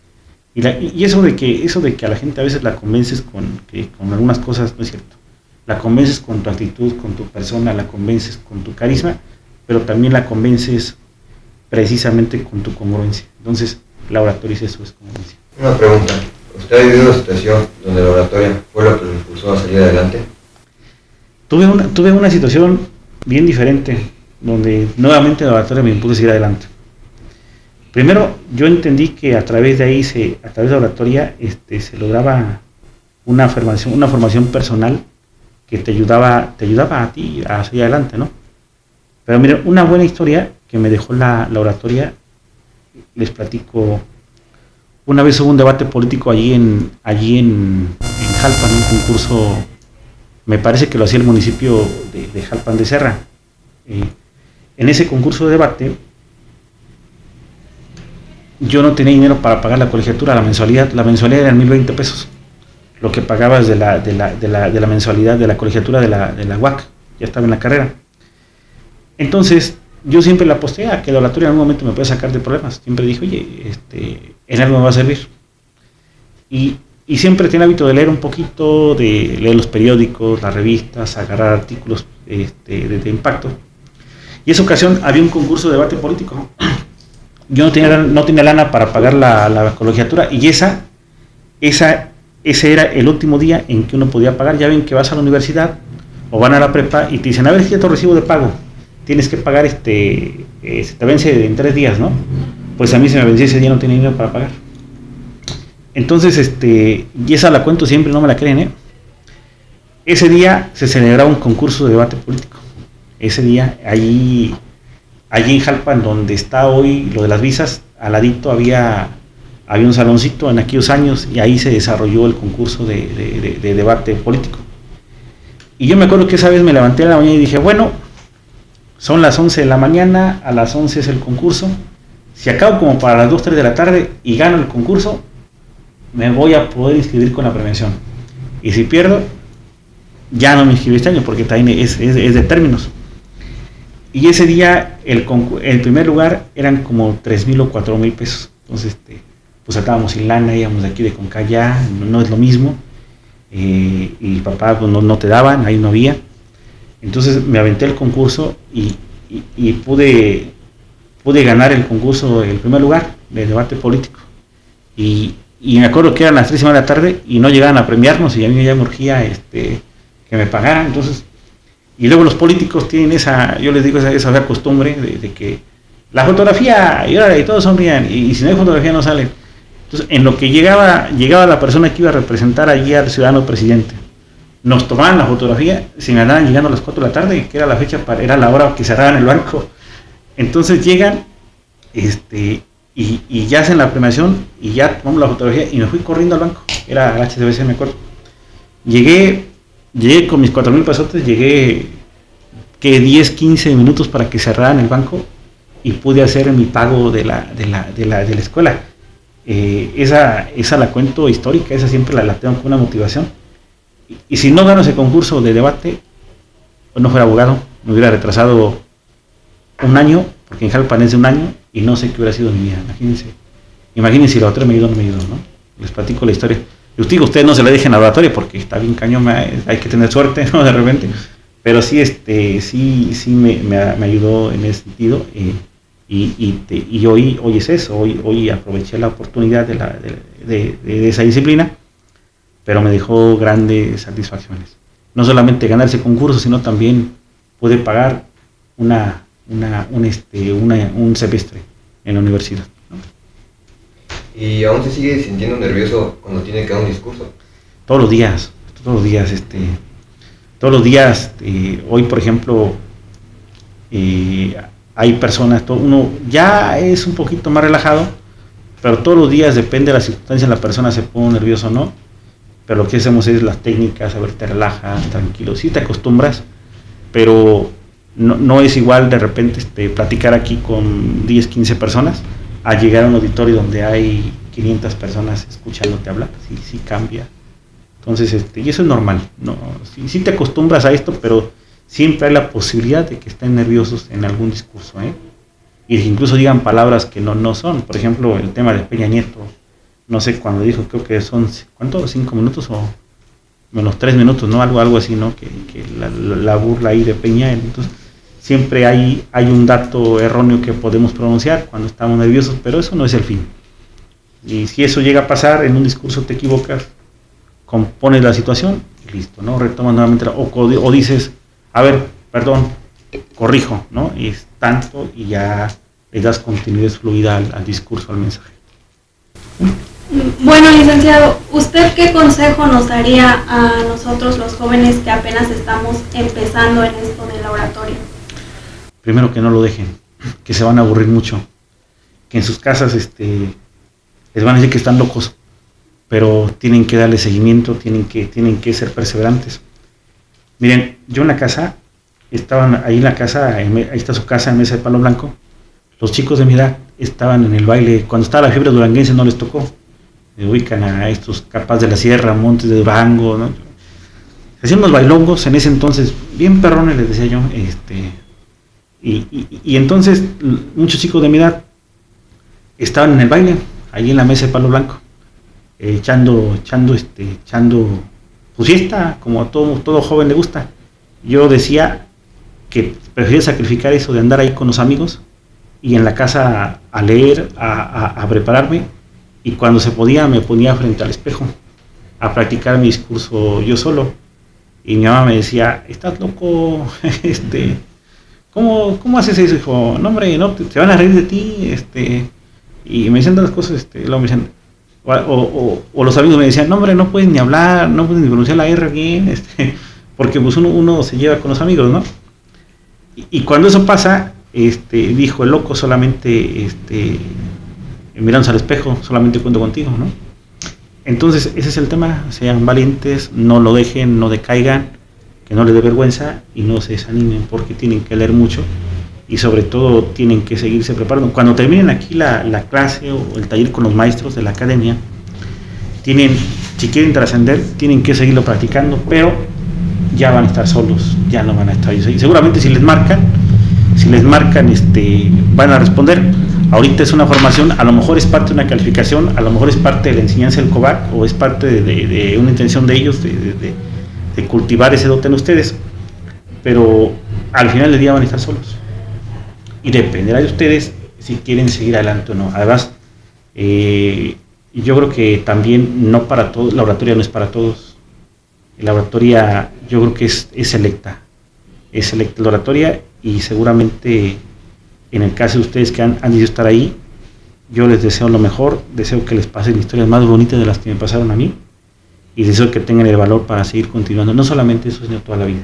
Y eso de que a la gente a veces la convences con algunas cosas, no es cierto. La convences con tu actitud, con tu persona, la convences con tu carisma, pero también la convences precisamente con tu congruencia. Entonces, la oratoria es eso, es congruencia. Una pregunta. ¿Usted ha vivido una situación donde la oratoria fue lo que lo impulsó a salir adelante? Tuve una situación bien diferente, donde nuevamente la oratoria me impulsó a seguir adelante. Primero, yo entendí que a través de la oratoria se lograba una formación personal que te ayudaba a ti a seguir adelante, ¿no? Pero mira, una buena historia que me dejó la oratoria, les platico. Una vez hubo un debate político allí en Jalpan, un concurso, me parece que lo hacía el municipio de Jalpan de Serra. En ese concurso de debate, yo no tenía dinero para pagar la colegiatura, la mensualidad eran 1,020 pesos. Lo que pagabas de la mensualidad de la colegiatura de la UAC, ya estaba en la carrera. Entonces, yo siempre le aposté a que la oratoria en algún momento me puede sacar de problemas. Siempre dije, oye, en algo me va a servir. Y siempre tenía el hábito de leer un poquito, de leer los periódicos, las revistas, agarrar artículos de impacto. Y esa ocasión había un concurso de debate político. Yo no tenía lana para pagar la colegiatura, y ese era el último día en que uno podía pagar. Ya ven que vas a la universidad o van a la prepa y te dicen, a ver, si ya tu recibo de pago, tienes que pagar, se te vence en 3 días, ¿no? Pues a mí se me venció ese día, no tenía dinero para pagar. Entonces, y esa la cuento siempre, no me la creen, ¿eh? Ese día se celebraba un concurso de debate político. Ese día, allí en Jalpan, donde está hoy lo de las visas, al ladito había un saloncito en aquellos años, y ahí se desarrolló el concurso de debate político. Y yo me acuerdo que esa vez me levanté a la mañana y dije, bueno, son las 11 de la mañana, a las 11 es el concurso, si acabo como para las 2, 3 de la tarde y gano el concurso, me voy a poder inscribir con la premiación. Y si pierdo, ya no me inscribí este año, porque también es de términos. Y ese día, el primer lugar eran como 3,000 o 4,000 pesos. Entonces, pues estábamos sin lana, íbamos de aquí de Concaya, no es lo mismo. Y papá, pues no te daban, ahí no había. Entonces me aventé el concurso y pude ganar el concurso, el primer lugar de debate político. Y me acuerdo que eran las 3:30 de la tarde y no llegaban a premiarnos, y a mí ya me urgía que me pagaran. Entonces, y luego los políticos tienen yo les digo esa costumbre de que la fotografía, y todos sonrían, y si no hay fotografía no salen. Entonces, en lo que llegaba la persona que iba a representar allí al ciudadano presidente, nos tomaban la fotografía, se me andaban llegando a las 4 de la tarde, que era la fecha, era la hora que cerraban el banco. Entonces llegan, y ya hacen la premiación, y ya tomamos la fotografía, y me fui corriendo al banco, era el HSBC, me acuerdo. Llegué con mis 4,000 pesotes, llegué 10, 15 minutos para que cerraran el banco, y pude hacer mi pago de la escuela. Esa la cuento histórica, esa siempre la tengo con una motivación. Y si no gano ese concurso de debate, pues no fuera abogado, me hubiera retrasado 1 año, porque en Jalpan es de 1 año, y no sé qué hubiera sido mi vida. Imagínense si la otra me ayudó o no me ayudó, ¿no? Les platico la historia. Yo digo, ustedes no se la dejen al oratorio, porque está bien cañón, hay que tener suerte, ¿no? De repente. Pero sí, sí me ayudó en ese sentido. Y hoy es eso, hoy aproveché la oportunidad de esa disciplina, pero me dejó grandes satisfacciones. No solamente ganar ese concurso, sino también puede pagar un semestre en la universidad, ¿no? ¿Y aún se sigue sintiendo nervioso cuando tiene que dar un discurso? Todos los días, hoy por ejemplo, hay personas, uno ya es un poquito más relajado, pero todos los días, depende de las circunstancias, la persona se pone nerviosa o no, pero lo que hacemos es las técnicas, a ver, te relajas, tranquilo, sí te acostumbras, pero no es igual de repente platicar aquí con 10, 15 personas a llegar a un auditorio donde hay 500 personas escuchándote hablar, sí cambia. Entonces, y eso es normal, ¿no? Sí te acostumbras a esto, pero siempre hay la posibilidad de que estén nerviosos en algún discurso, ¿eh? Y que incluso digan palabras que no son. Por ejemplo, el tema de Peña Nieto, no sé, cuando dijo, creo que son, ¿cuánto? 5 minutos o menos 3 minutos, ¿no? Algo así, ¿no? Que la burla ahí de Peña. Entonces, siempre hay un dato erróneo que podemos pronunciar cuando estamos nerviosos, pero eso no es el fin. Y si eso llega a pasar, en un discurso te equivocas, compones la situación y listo, ¿no? Retomas nuevamente, o dices, a ver, perdón, corrijo, ¿no? Y es tanto y ya le das continuidad fluida al discurso, al mensaje. Bueno, licenciado, ¿usted qué consejo nos daría a nosotros los jóvenes que apenas estamos empezando en esto de la oratoria? Primero, que no lo dejen, que se van a aburrir mucho, que en sus casas les van a decir que están locos, pero tienen que darle seguimiento, tienen que ser perseverantes. Miren, yo en la casa, estaban ahí en la casa, ahí está su casa en Mesa de Palo Blanco, los chicos de mi edad estaban en el baile, cuando estaba la fiebre duranguense no les tocó, ubican a estos Capaz de la Sierra, Montes de Durango, ¿no? Hacían unos bailongos en ese entonces, bien perrones les decía yo, y entonces muchos chicos de mi edad estaban en el baile, ahí en la Mesa de Palo Blanco, echando pues fiesta, como a todo joven le gusta. Yo decía que prefería sacrificar eso de andar ahí con los amigos y en la casa a leer, a prepararme, y cuando se podía me ponía frente al espejo a practicar mi discurso yo solo, y mi mamá me decía, ¿estás loco? ¿Cómo haces eso, hijo? No, hombre, no, te van a reír de ti, y me decían tantas cosas, luego me decían, o los amigos me decían, no, hombre, no puedes ni hablar, no puedes ni pronunciar la R bien, porque pues uno se lleva con los amigos, ¿no? Y cuando eso pasa, dijo el loco, solamente mirándose al espejo, solamente cuento contigo, ¿no? Entonces ese es el tema, sean valientes, no lo dejen, no decaigan, que no les dé vergüenza y no se desanimen, porque tienen que leer mucho y sobre todo tienen que seguirse preparando. Cuando terminen aquí la clase o el taller con los maestros de la academia, si quieren trascender, tienen que seguirlo practicando, pero ya van a estar solos, ya no van a estar. Y seguramente si les marcan, van a responder. Ahorita es una formación, a lo mejor es parte de una calificación, a lo mejor es parte de la enseñanza del COVAC, o es parte de una intención de ellos de cultivar ese dote en ustedes, pero al final del día van a estar solos. Y dependerá de ustedes si quieren seguir adelante o no. Además, yo creo que también no para todos, la oratoria no es para todos. La oratoria yo creo que es selecta. Es selecta la oratoria, y seguramente en el caso de ustedes que han decidido estar ahí, yo les deseo lo mejor, deseo que les pasen historias más bonitas de las que me pasaron a mí, y deseo que tengan el valor para seguir continuando, no solamente eso, sino toda la vida.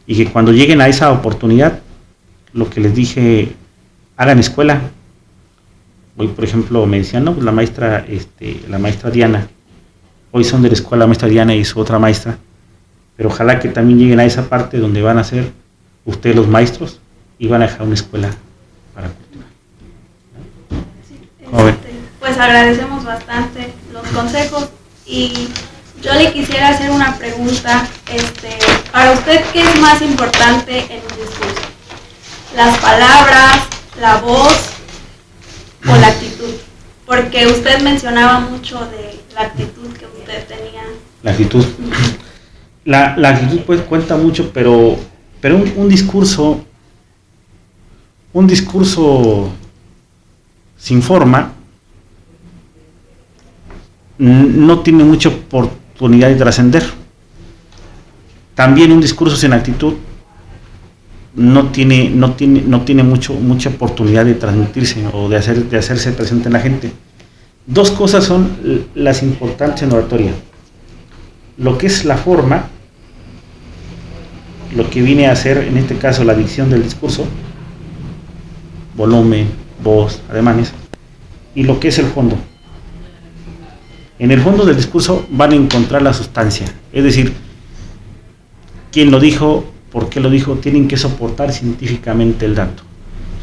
Y que cuando lleguen a esa oportunidad, lo que les dije, hagan escuela. Hoy, por ejemplo, me decían, no, pues la maestra Diana, hoy son de la escuela, la maestra Diana y su otra maestra, pero ojalá que también lleguen a esa parte donde van a ser ustedes los maestros y van a dejar una escuela para cultivar. Pues agradecemos bastante los consejos, y yo le quisiera hacer una pregunta. Para usted, ¿qué es más importante en un discurso? ¿Las palabras, la voz o la actitud? Porque usted mencionaba mucho de la actitud que usted tenía. La actitud. La actitud pues cuenta mucho, pero un discurso sin forma no tiene mucha oportunidad de trascender. También un discurso sin actitud no tiene mucha oportunidad de transmitirse o de hacerse presente en la gente. Dos cosas son las importantes en oratoria: lo que es la forma, lo que viene a ser en este caso la dicción del discurso, volumen, voz, ademanes, y lo que es el fondo. En el fondo del discurso van a encontrar la sustancia, es decir, quién lo dijo, por qué lo dijo, tienen que soportar científicamente el dato.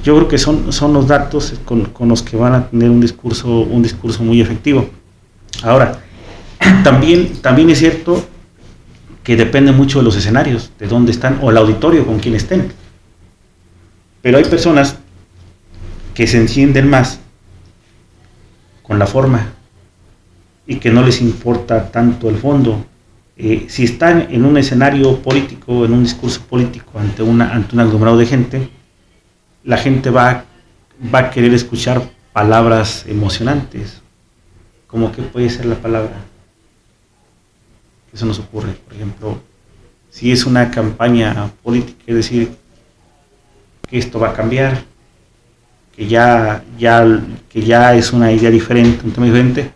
Yo creo que son los datos con los que van a tener un discurso muy efectivo. Ahora, también es cierto que depende mucho de los escenarios, de dónde están, o el auditorio con quien estén. Pero hay personas que se encienden más con la forma y que no les importa tanto el fondo. Si están en un escenario político, en un discurso político ante un aglomerado de gente, la gente va a querer escuchar palabras emocionantes. ¿Cómo que puede ser la palabra? Eso nos ocurre. Por ejemplo, si es una campaña política, es decir, que esto va a cambiar, que ya es una idea diferente, un tema diferente,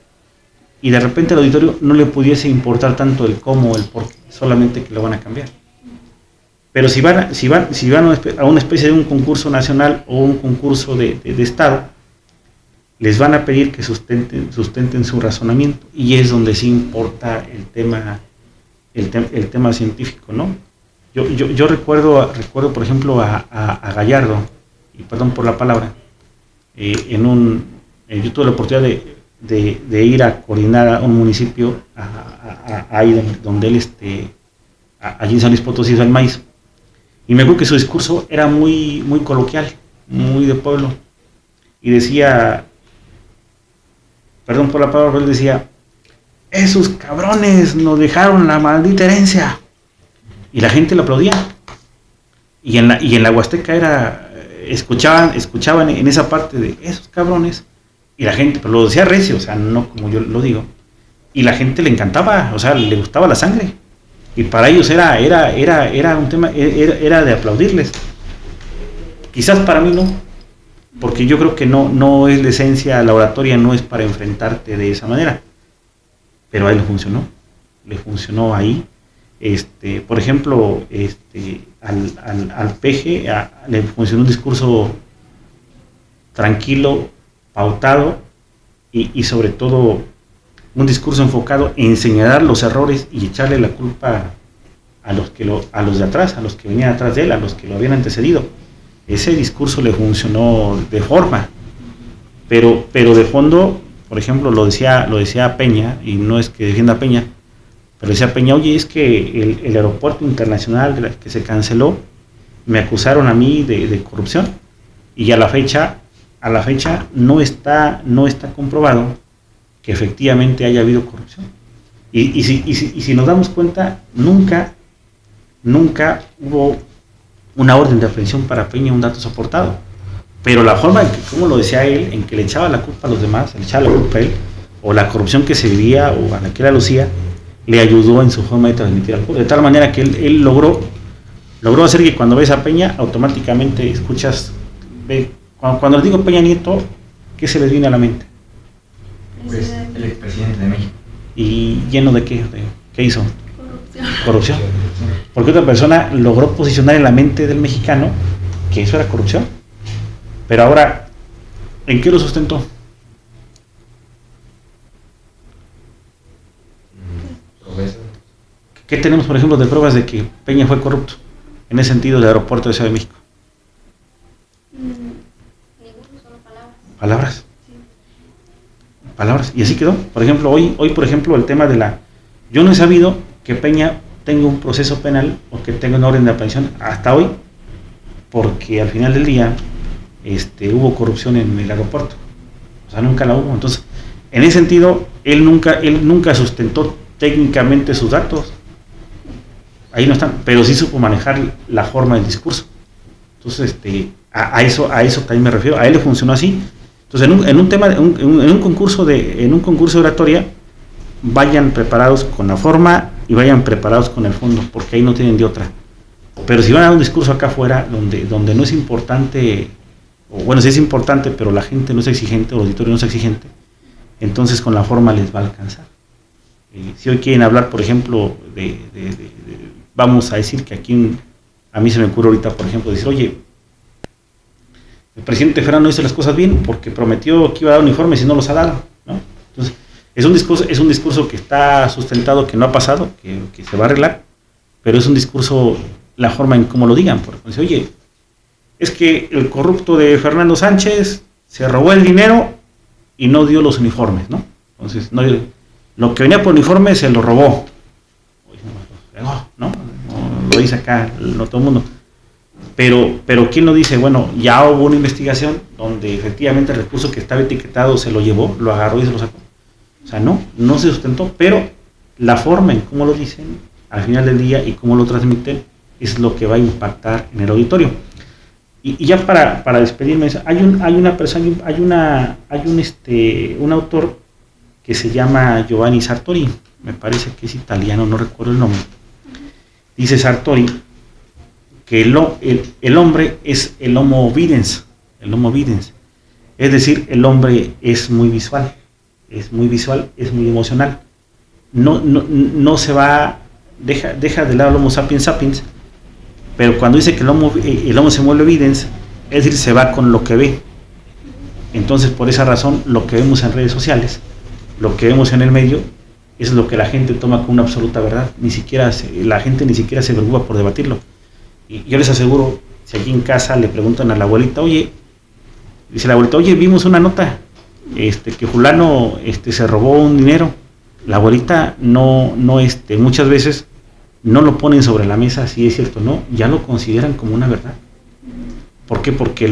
y de repente al auditorio no le pudiese importar tanto el cómo o el por qué, solamente que lo van a cambiar. Pero si van a una especie de un concurso nacional o un concurso de Estado, les van a pedir que sustenten su razonamiento, y es donde sí importa el tema científico, ¿no? Yo recuerdo por ejemplo a Gallardo, y perdón por la palabra, yo tuve la oportunidad de ir a coordinar a un municipio ahí donde él allí en San Luis Potosí hizo el maíz, y me acuerdo que su discurso era muy coloquial, muy de pueblo, y decía, perdón por la palabra, pero él decía: esos cabrones nos dejaron la maldita herencia, y la gente lo aplaudía, y en la Huasteca escuchaban en esa parte de esos cabrones, y la gente, pero lo decía recio, o sea, no como yo lo digo, y la gente le encantaba, o sea, le gustaba la sangre, y para ellos era un tema, era de aplaudirles. Quizás para mí no, porque yo creo que no es la esencia, la oratoria no es para enfrentarte de esa manera, pero a él le funcionó ahí. Por ejemplo, al Peje le funcionó un discurso tranquilo, pautado, y sobre todo un discurso enfocado en señalar los errores y echarle la culpa a los de atrás, a los que venían atrás de él, a los que lo habían antecedido. Ese discurso le funcionó de forma, pero de fondo, por ejemplo, lo decía Peña, y no es que defienda a Peña, pero decía Peña: oye, es que el aeropuerto internacional que se canceló, me acusaron a mí de corrupción, y a la fecha no está comprobado que efectivamente haya habido corrupción. Y si nos damos cuenta, nunca hubo una orden de aprehensión para Peña, un dato soportado. Pero la forma en que, como lo decía él, en que le echaba la culpa a los demás, le echaba la culpa a él, o la corrupción que se vivía, o a la que era lucía, le ayudó en su forma de transmitir algo. De tal manera que él logró hacer que cuando ves a Peña, automáticamente escuchas, cuando les digo Peña Nieto, ¿qué se les viene a la mente? Pues el expresidente de México. ¿Y lleno de qué? ¿Qué hizo? Corrupción. Porque otra persona logró posicionar en la mente del mexicano que eso era corrupción. Pero ahora, ¿en qué lo sustentó? ¿Qué tenemos, por ejemplo, de pruebas de que Peña fue corrupto? En ese sentido, del aeropuerto de Ciudad de México. Palabras. Palabras. Y así quedó. Por ejemplo, hoy por ejemplo, el tema yo no he sabido que Peña tenga un proceso penal o que tenga una orden de aprehensión hasta hoy, porque al final del día hubo corrupción en el aeropuerto. O sea, nunca la hubo. Entonces, en ese sentido, él nunca sustentó técnicamente sus datos. Ahí no están, pero sí supo manejar la forma del discurso. Entonces, a eso también me refiero. A él le funcionó así. Entonces, en un concurso de oratoria, vayan preparados con la forma y vayan preparados con el fondo, porque ahí no tienen de otra. Pero si van a dar un discurso acá afuera donde no es importante, o bueno, sí es importante, pero la gente no es exigente, o el auditorio no es exigente, entonces con la forma les va a alcanzar. Si hoy quieren hablar, por ejemplo, vamos a decir que aquí, a mí se me ocurre ahorita, por ejemplo, decir, oye, el presidente Fernández no hizo las cosas bien porque prometió que iba a dar uniformes y no los ha dado, ¿no? Entonces, es un discurso que está sustentado, que no ha pasado, que se va a arreglar, pero es un discurso, la forma en cómo lo digan, porque dice, oye, es que el corrupto de Fernando Sánchez se robó el dinero y no dio los uniformes, ¿no? Entonces, lo que venía por uniforme se lo robó, ¿no? Lo dice acá, no todo el mundo. Pero ¿quién lo dice? Bueno, ya hubo una investigación donde efectivamente el recurso que estaba etiquetado se lo llevó, lo agarró y se lo sacó. O sea, no se sustentó, pero la forma en cómo lo dicen al final del día y cómo lo transmiten es lo que va a impactar en el auditorio. Y ya para despedirme, hay un autor que se llama Giovanni Sartori, me parece que es italiano, no recuerdo el nombre. Dice Sartori que el hombre es el Homo videns, es decir, el hombre es muy visual, es muy emocional. No se va, deja de lado el Homo sapiens sapiens, pero cuando dice que el homo se mueve videns, es decir, se va con lo que ve. Entonces, por esa razón, lo que vemos en redes sociales, lo que vemos en el medio, es lo que la gente toma como una absoluta verdad. La gente ni siquiera se preocupa por debatirlo. Y yo les aseguro, si aquí en casa le preguntan a la abuelita, dice la abuelita, vimos una nota, que fulano se robó un dinero. La abuelita muchas veces no lo ponen sobre la mesa, si es cierto o no, ya lo consideran como una verdad. ¿Por qué? Porque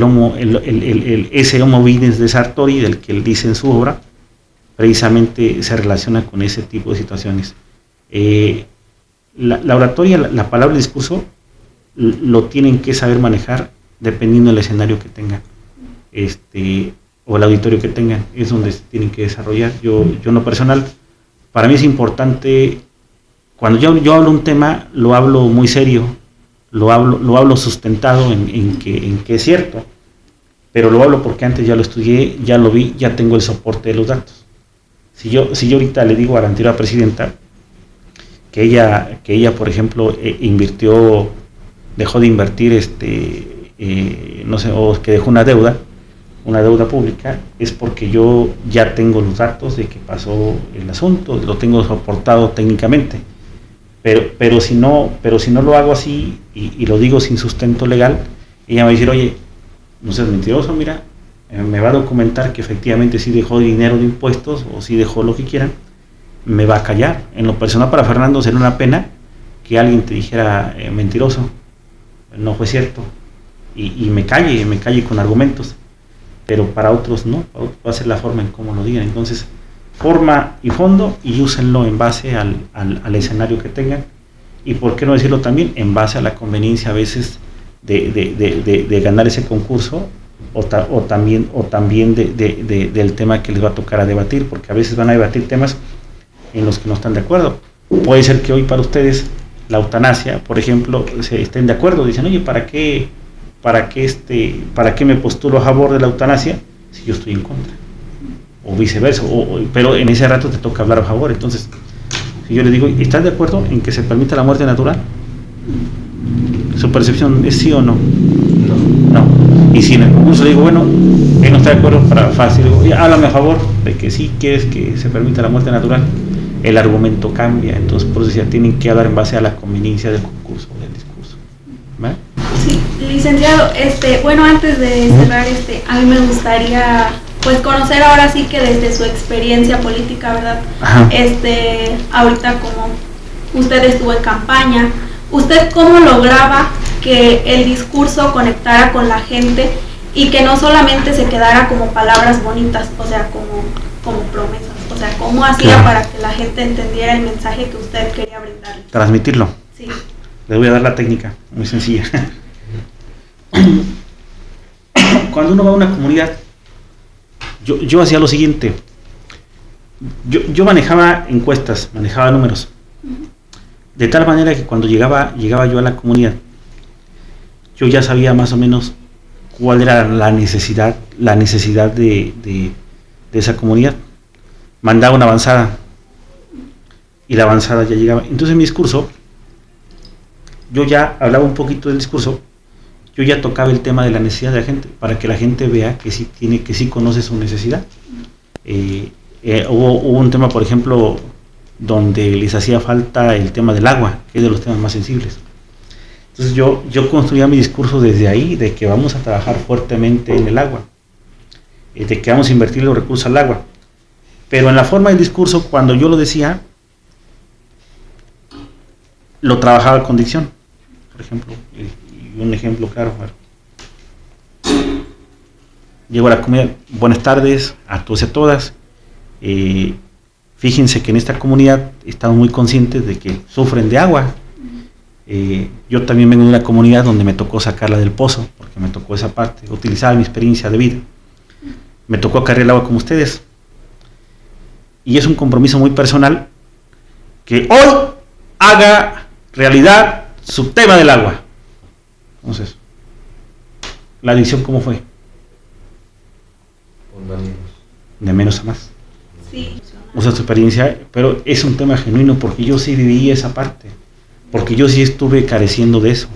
ese Homo videns de Sartori, del que él dice en su obra, precisamente se relaciona con ese tipo de situaciones. La oratoria, la palabra, el discurso, lo tienen que saber manejar dependiendo del escenario que tengan, o el auditorio que tengan, es donde se tienen que desarrollar. Yo en lo personal, para mí es importante, cuando yo hablo un tema, lo hablo muy serio, lo hablo sustentado en que es cierto, pero lo hablo porque antes ya lo estudié, ya lo vi, ya tengo el soporte de los datos. Si yo ahorita le digo a la anterior presidenta que ella por ejemplo, dejó de invertir, no sé, o que dejó una deuda pública, es porque yo ya tengo los datos de que pasó el asunto, lo tengo soportado técnicamente. Pero si no lo hago así y lo digo sin sustento legal, ella me va a decir, oye, no seas mentiroso, mira, me va a documentar que efectivamente sí dejó dinero de impuestos o sí dejó lo que quieran, me va a callar. En lo personal, para Fernando sería una pena que alguien te dijera mentiroso, no fue cierto, y me calle con argumentos, pero para otros no, va a ser la forma en cómo lo digan. Entonces, forma y fondo, y úsenlo en base al escenario que tengan, y por qué no decirlo también en base a la conveniencia a veces de ganar ese concurso, o también del tema que les va a tocar a debatir, porque a veces van a debatir temas en los que no están de acuerdo. Puede ser que hoy para ustedes la eutanasia, por ejemplo, se estén de acuerdo, dicen, oye, ¿para qué me postulo a favor de la eutanasia si yo estoy en contra? O viceversa, pero en ese rato te toca hablar a favor. Entonces, si yo les digo, ¿estás de acuerdo en que se permita la muerte natural? ¿Su percepción es sí o no? No. Y si en el concurso le digo, bueno, él no está de acuerdo, para fácil, digo, háblame a favor de que sí quieres que se permita la muerte natural, el argumento cambia. Entonces, por eso ya tienen que hablar en base a la conveniencia del concurso, del discurso. ¿Vale? Sí, licenciado, bueno, antes de cerrar, a mí me gustaría pues conocer ahora sí que desde su experiencia política, ¿verdad? Ajá. Ahorita como usted estuvo en campaña, ¿usted cómo lograba que el discurso conectara con la gente y que no solamente se quedara como palabras bonitas, o sea, como promesas? O sea, ¿cómo hacía Claro. para que la gente entendiera el mensaje que usted quería brindarle? Transmitirlo. Sí. Les voy a dar la técnica, muy sencilla. Cuando uno va a una comunidad, yo hacía lo siguiente. Yo manejaba encuestas, manejaba números. De tal manera que cuando llegaba yo a la comunidad, yo ya sabía más o menos cuál era la necesidad de esa comunidad. Mandaba una avanzada y la avanzada ya llegaba. Entonces en mi discurso, yo ya hablaba un poquito del discurso, yo ya tocaba el tema de la necesidad de la gente, para que la gente vea que sí conoce su necesidad. Hubo un tema, por ejemplo, donde les hacía falta el tema del agua, que es de los temas más sensibles. Entonces yo construía mi discurso desde ahí, de que vamos a trabajar fuertemente en el agua, de que vamos a invertir los recursos al agua. Pero en la forma del discurso, cuando yo lo decía, lo trabajaba con dicción. Por ejemplo, y un ejemplo claro, llego a la comunidad, buenas tardes a todos y a todas. Fíjense que en esta comunidad estamos muy conscientes de que sufren de agua. Yo también vengo de una comunidad donde me tocó sacarla del pozo, porque me tocó esa parte, utilizar mi experiencia de vida. Me tocó cargar el agua como ustedes. Y es un compromiso muy personal que hoy haga realidad su tema del agua. Entonces, la adicción, ¿cómo fue? De menos a más. Sí. Usa tu experiencia, pero es un tema genuino porque yo sí viví esa parte, porque yo sí estuve careciendo de eso.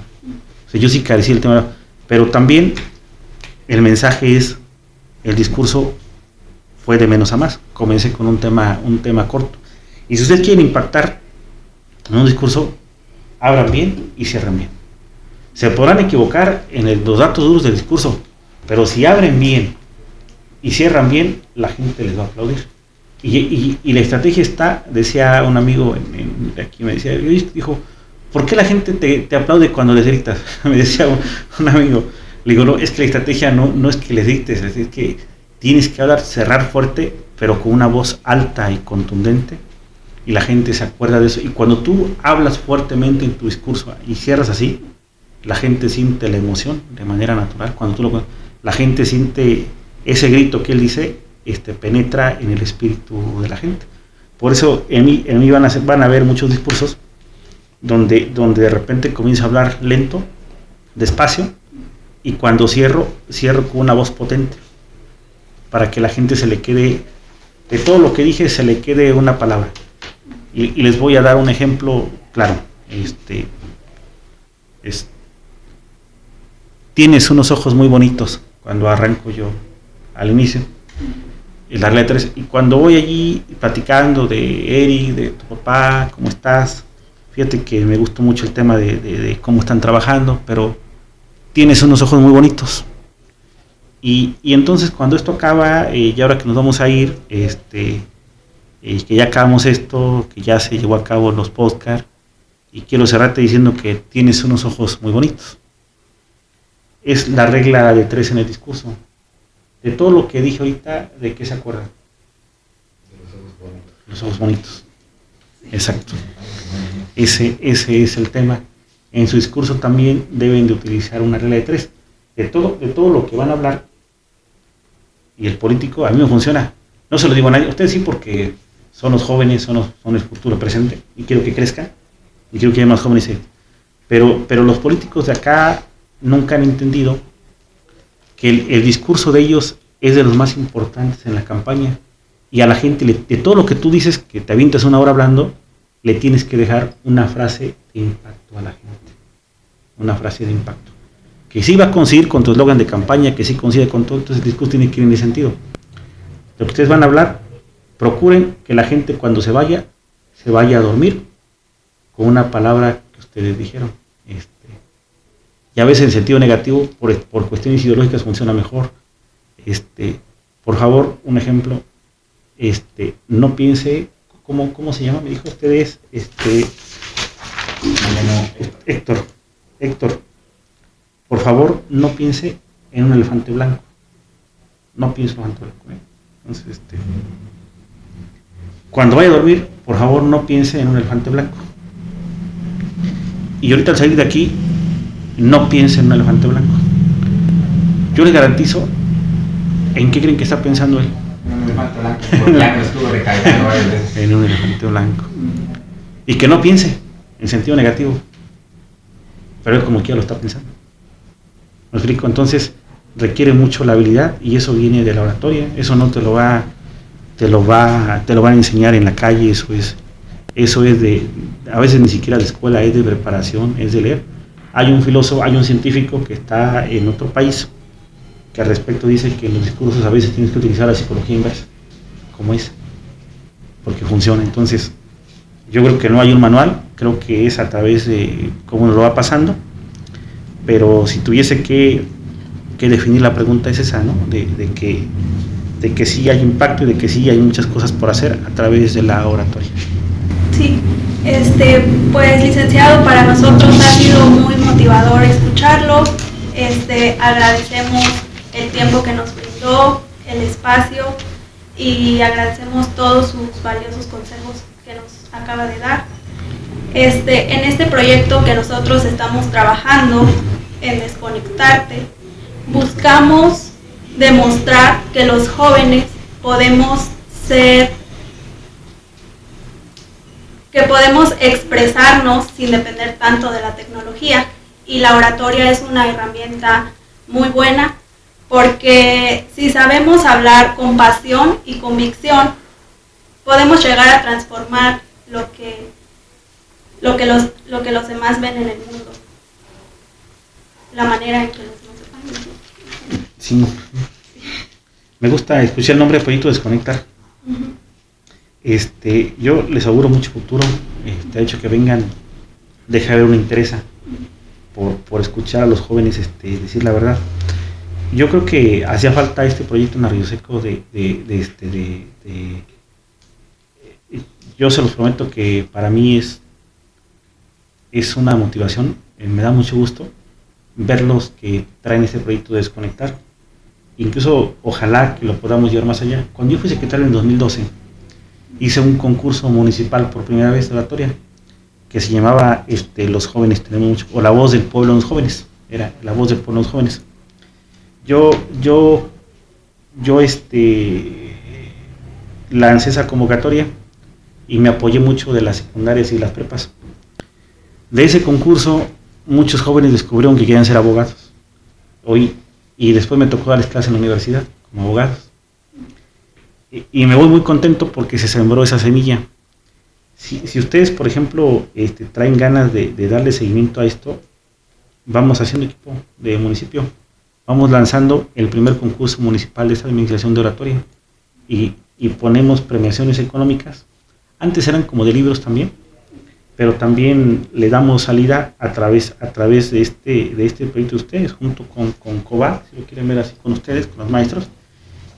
O sea, yo sí carecí del tema, pero también el mensaje es, el discurso fue de menos a más. Comencé con un tema corto. Y si ustedes quieren impactar en un discurso, abran bien y cierren bien. Se podrán equivocar en los datos duros del discurso, pero si abren bien y cierran bien, la gente les va a aplaudir. Y la estrategia está, decía un amigo de aquí, me decía, dijo, ¿por qué la gente te aplaude cuando les gritas? Me decía un amigo, le digo, no, es que la estrategia no es que les grites, es que tienes que hablar, cerrar fuerte, pero con una voz alta y contundente, y la gente se acuerda de eso. Y cuando tú hablas fuertemente en tu discurso y cierras así, la gente siente la emoción de manera natural. Cuando la gente siente ese grito que él dice, penetra en el espíritu de la gente. Por eso en mí van a ver muchos discursos donde de repente comienzo a hablar lento, despacio, y cuando cierro con una voz potente, para que la gente se le quede, de todo lo que dije, se le quede una palabra. Y les voy a dar un ejemplo claro. Tienes unos ojos muy bonitos, cuando arranco yo al inicio. Y las letras, y cuando voy allí platicando de Eric, de tu papá, ¿cómo estás? Fíjate que me gustó mucho el tema de cómo están trabajando, pero tienes unos ojos muy bonitos. Y entonces cuando esto acaba, y ahora que nos vamos a ir, que ya acabamos esto, que ya se llevó a cabo los podcasts, y quiero cerrarte diciendo que tienes unos ojos muy bonitos. Es la regla de 3 en el discurso. De todo lo que dije ahorita, ¿de qué se acuerdan? De los ojos bonitos. Los ojos bonitos. Exacto. Ese es el tema. En su discurso también deben de utilizar una regla de 3. De todo lo que van a hablar, y el político, a mí me funciona. No se lo digo a nadie. Ustedes sí, porque son los jóvenes, son el futuro presente, y quiero que crezcan, y quiero que haya más jóvenes. Pero los políticos de acá nunca han entendido que el discurso de ellos es de los más importantes en la campaña, y a la gente, de todo lo que tú dices, que te avientas una hora hablando, le tienes que dejar una frase de impacto a la gente, una frase de impacto, que sí va a conseguir con tu eslogan de campaña, que sí consigue con todo. Entonces el discurso tiene que ir en ese sentido. Lo que ustedes van a hablar, procuren que la gente cuando se vaya a dormir con una palabra que ustedes dijeron. Y a veces en sentido negativo, por cuestiones ideológicas, funciona mejor. Por favor, un ejemplo, no piense, ¿cómo se llama? Me dijo ustedes, Héctor, por favor, no piense en un elefante blanco. No piense en un elefante blanco. Entonces, cuando vaya a dormir, por favor, no piense en un elefante blanco. Y ahorita al salir de aquí, no piense en un elefante blanco. Yo les garantizo, ¿en qué creen que está pensando él? En un elefante blanco, porque ya no estuvo recargando varias veces. En un elefante blanco. Y que no piense en sentido negativo, pero él como quiera lo está pensando. ¿Me explico? Entonces requiere mucho la habilidad y eso viene de la oratoria, eso no te lo van a enseñar en la calle, eso es de, a veces ni siquiera de escuela, es de preparación, es de leer. Hay un filósofo, hay un científico que está en otro país que al respecto dice que en los discursos a veces tienes que utilizar la psicología inversa, como es, porque funciona. Entonces, yo creo que no hay un manual, creo que es a través de cómo nos lo va pasando, pero si tuviese que definir la pregunta es esa, ¿no? De que sí hay impacto y de que sí hay muchas cosas por hacer a través de la oratoria. Sí, pues licenciado, para nosotros ha sido muy motivador escucharlo. Agradecemos el tiempo que nos brindó, el espacio, y agradecemos todos sus valiosos consejos que nos acaba de dar. En este proyecto que nosotros estamos trabajando en Desconectarte, buscamos demostrar que los jóvenes podemos expresarnos sin depender tanto de la tecnología, y la oratoria es una herramienta muy buena, porque si sabemos hablar con pasión y convicción, podemos llegar a transformar lo que los demás ven en el mundo, la manera en que los demás ven. Sí, me gusta escuchar el nombre de Proyecto Desconectar. Yo les auguro mucho futuro. De hecho, que vengan, deja ver una interés por escuchar a los jóvenes decir la verdad. Yo creo que hacía falta este proyecto en Arroyo Seco yo se los prometo que para mí es una motivación, me da mucho gusto verlos que traen este proyecto de Desconectar. Incluso ojalá que lo podamos llevar más allá. Cuando yo fui secretario en 2012, hice un concurso municipal por primera vez de oratoria que se llamaba Los jóvenes tenemos mucho, o La voz del pueblo en los jóvenes, era La voz del pueblo en los jóvenes. Yo lancé esa convocatoria y me apoyé mucho de las secundarias y las prepas. De ese concurso muchos jóvenes descubrieron que querían ser abogados. Y después me tocó darles clases en la universidad como abogados. Y me voy muy contento porque se sembró esa semilla. Si ustedes, por ejemplo, traen ganas de darle seguimiento a esto, vamos haciendo equipo de municipio. Vamos lanzando el primer concurso municipal de esta administración de oratoria y ponemos premiaciones económicas. Antes eran como de libros también, pero también le damos salida a través de este proyecto de ustedes, junto con COBAC, si lo quieren ver así, con ustedes, con los maestros,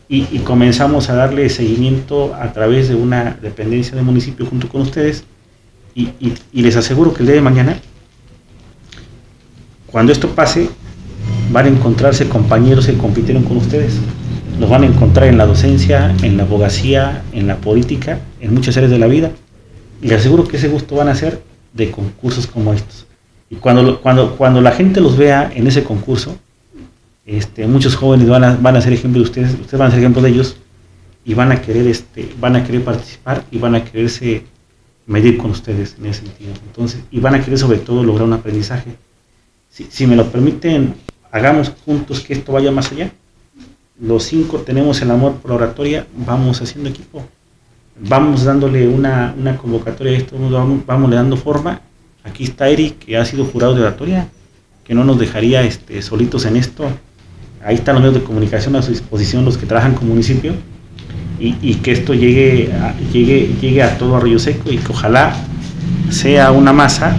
y comenzamos a darle seguimiento a través de una dependencia del municipio junto con ustedes, y les aseguro que el día de mañana, cuando esto pase, van a encontrarse compañeros que compitieron con ustedes. Los van a encontrar en la docencia, en la abogacía, en la política, en muchas áreas de la vida. Y les aseguro que ese gusto van a ser de concursos como estos. Y cuando la gente los vea en ese concurso, muchos jóvenes van a ser ejemplo de ustedes van a ser ejemplo de ellos, y van a querer participar y van a quererse medir con ustedes en ese sentido. Entonces, y van a querer sobre todo lograr un aprendizaje. Si me lo permiten, hagamos juntos que esto vaya más allá. Los 5 tenemos el amor por la oratoria, vamos haciendo equipo. Vamos dándole una convocatoria a esto, vamos le dando forma. Aquí está Eric, que ha sido jurado de oratoria, que no nos dejaría solitos en esto. Ahí están los medios de comunicación a su disposición, los que trabajan con municipio, y que esto llegue a todo Arroyo Seco, y que ojalá sea una masa,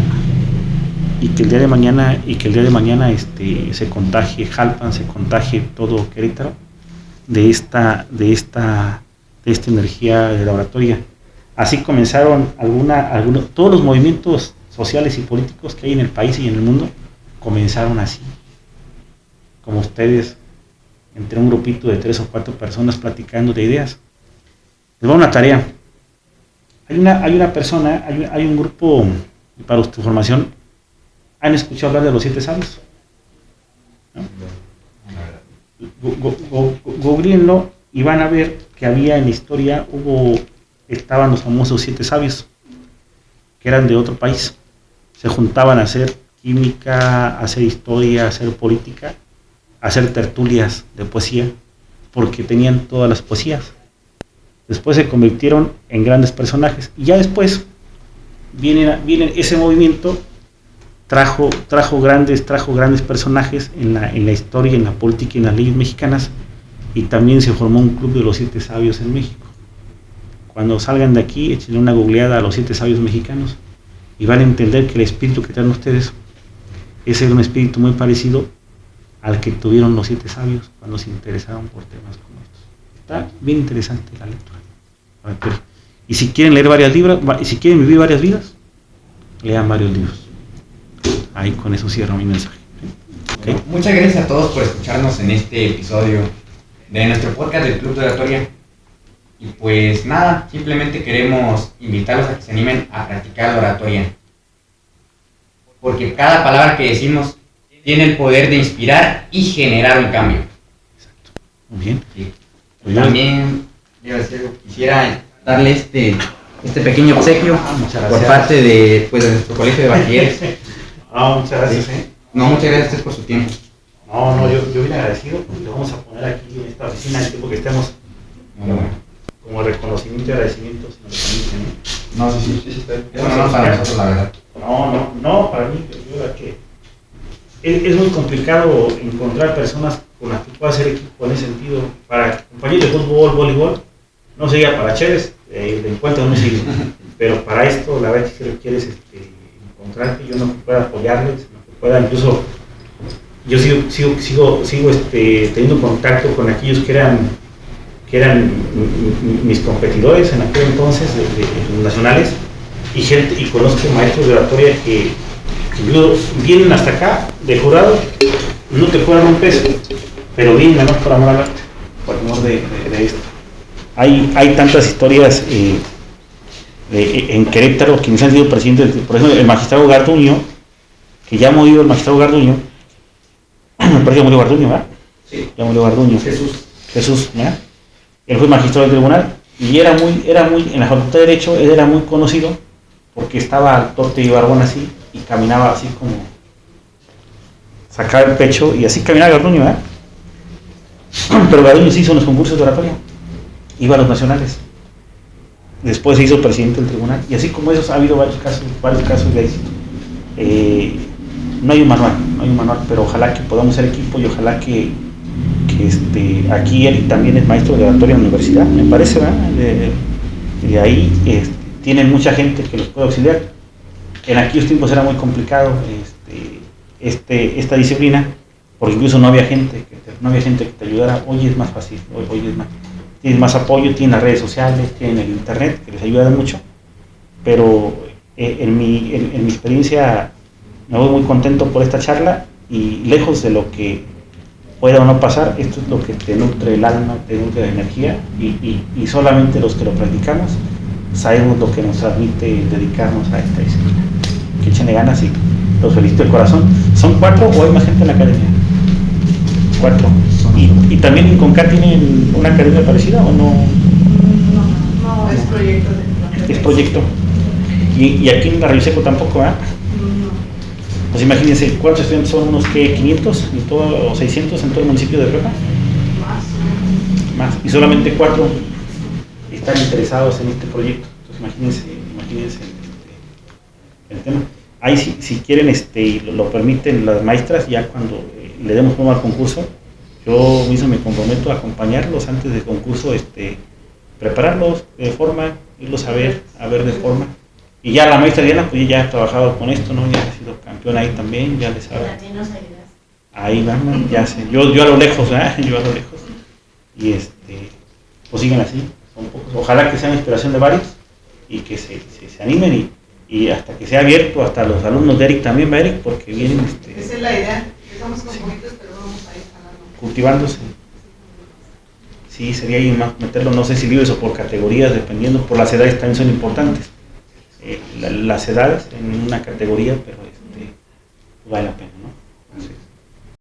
y que el día de mañana se contagie Jalpan, se contagie todo Querétaro de esta energía de la oratoria. Así comenzaron todos los movimientos sociales y políticos que hay en el país y en el mundo, comenzaron así, como ustedes, entre un grupito de 3 o 4 personas platicando de ideas. Les voy a una tarea. Hay una persona, hay un grupo, para tu formación, ¿han escuchado hablar de los 7 sabios? ¿No? Googleenlo y van a ver que había en la historia, estaban los famosos 7 sabios, que eran de otro país. Se juntaban a hacer química, a hacer historia, a hacer política, hacer tertulias de poesía, porque tenían todas las poesías. Después se convirtieron en grandes personajes, y ya después viene ese movimiento, trajo grandes personajes en la historia, en la política y en las leyes mexicanas, y también se formó un club de los 7 sabios en México. Cuando salgan de aquí, echen una googleada a los 7 sabios mexicanos y van a entender que el espíritu que traen ustedes es un espíritu muy parecido al que tuvieron los 7 sabios cuando se interesaron por temas como estos. Está bien interesante la lectura. Y si quieren leer varios libros, y si quieren vivir varias vidas, lean varios libros. Ahí con eso cierro mi mensaje. ¿Okay? Bueno, muchas gracias a todos por escucharnos en este episodio de nuestro podcast del Club de Oratoria. Y pues nada, simplemente queremos invitarlos a que se animen a practicar la oratoria. Porque cada palabra que decimos tiene el poder de inspirar y generar un cambio. Exacto. Muy bien. Sí. Pues también quisiera darle este pequeño obsequio por parte de nuestro colegio de bachilleres. Muchas gracias. No, muchas gracias a ustedes por su tiempo. No, yo bien agradecido, porque lo vamos a poner aquí en esta oficina el tiempo que estemos. Como reconocimiento y agradecimiento, si nos permiten, ¿no? No, sí, está. Eso no para nosotros, la verdad. No, para mí, yo creo que es muy complicado encontrar personas con las que pueda hacer equipo en ese sentido. Para compañeros de fútbol, voleibol, no sería para chéveres, de encuentro no sirve. Pero para esto, la verdad es que si requieres encontrarte, yo no pueda apoyarles, no pueda incluso. Yo sigo teniendo contacto con aquellos que eran mis competidores en aquel entonces de los nacionales, y conozco maestros de oratoria que vienen hasta acá de jurado, no te cobran un peso, pero vienen además por amor al arte, por amor de esto. Hay tantas historias en Querétaro que me han sido presidentes, por ejemplo el magistrado Garduño, que ya murió el magistrado Garduño, me parece que murió Garduño, ¿verdad? Sí. Ya murió Garduño. Jesús, ¿verdad? Él fue magistrado del tribunal y era muy, en la Facultad de Derecho, él era muy conocido porque estaba al torte y barbón así y caminaba así como sacaba el pecho y así caminaba Garduño, ¿verdad? Pero Garduño se hizo en los concursos de oratoria, iba a los nacionales, después se hizo presidente del tribunal, y así como esos ha habido varios casos de éxito. No hay un manual, pero ojalá que podamos ser equipo y ojalá que aquí Eric también es maestro de oratoria en la universidad, me parece, ¿verdad? De ahí tienen mucha gente que los puede auxiliar. En aquellos tiempos era muy complicado esta disciplina, porque incluso no había gente que te ayudara. Hoy es más fácil, tienes más apoyo, tienen las redes sociales, tienen el internet, que les ayuda mucho, pero en mi experiencia me voy muy contento por esta charla, y lejos de lo que pueda o no pasar, esto es lo que te nutre el alma, te nutre la energía, y solamente los que lo practicamos sabemos lo que nos transmite dedicarnos a esta disciplina. Que échenle ganas y los felicito de corazón. ¿Son 4 o hay más gente en la academia? 4. ¿Y también en CONCAT tienen una academia parecida o no? No, es proyecto. Es proyecto. ¿Y aquí en la Río tampoco, ¿verdad? Pues imagínense, ¿cuántos estudiantes son? ¿Unos qué? ¿500? ¿O 600 en todo el municipio de Prepa? Más. Y solamente 4 están interesados en este proyecto. Entonces imagínense el tema. Ahí si quieren y lo permiten las maestras, ya cuando le demos forma al concurso, yo mismo me comprometo a acompañarlos antes del concurso, prepararlos de forma, irlos a ver de forma. Y ya la maestra Diana, pues ya ha trabajado con esto, ¿no? Ya ha sido campeona ahí también, ya le sabe. Ahí van, ya sé. Yo a lo lejos, ¿eh? Y pues sigan así, son pocos. Ojalá que sea una inspiración de varios y que se animen y hasta que sea abierto hasta los alumnos de Eric también, va Eric, porque vienen Esa es la idea, estamos con poquitos, pero vamos a ir cultivándose. Sí, sería ahí más meterlo, no sé si libres o por categorías, dependiendo, por las edades también son importantes. Las edades en una categoría, pero vale la pena.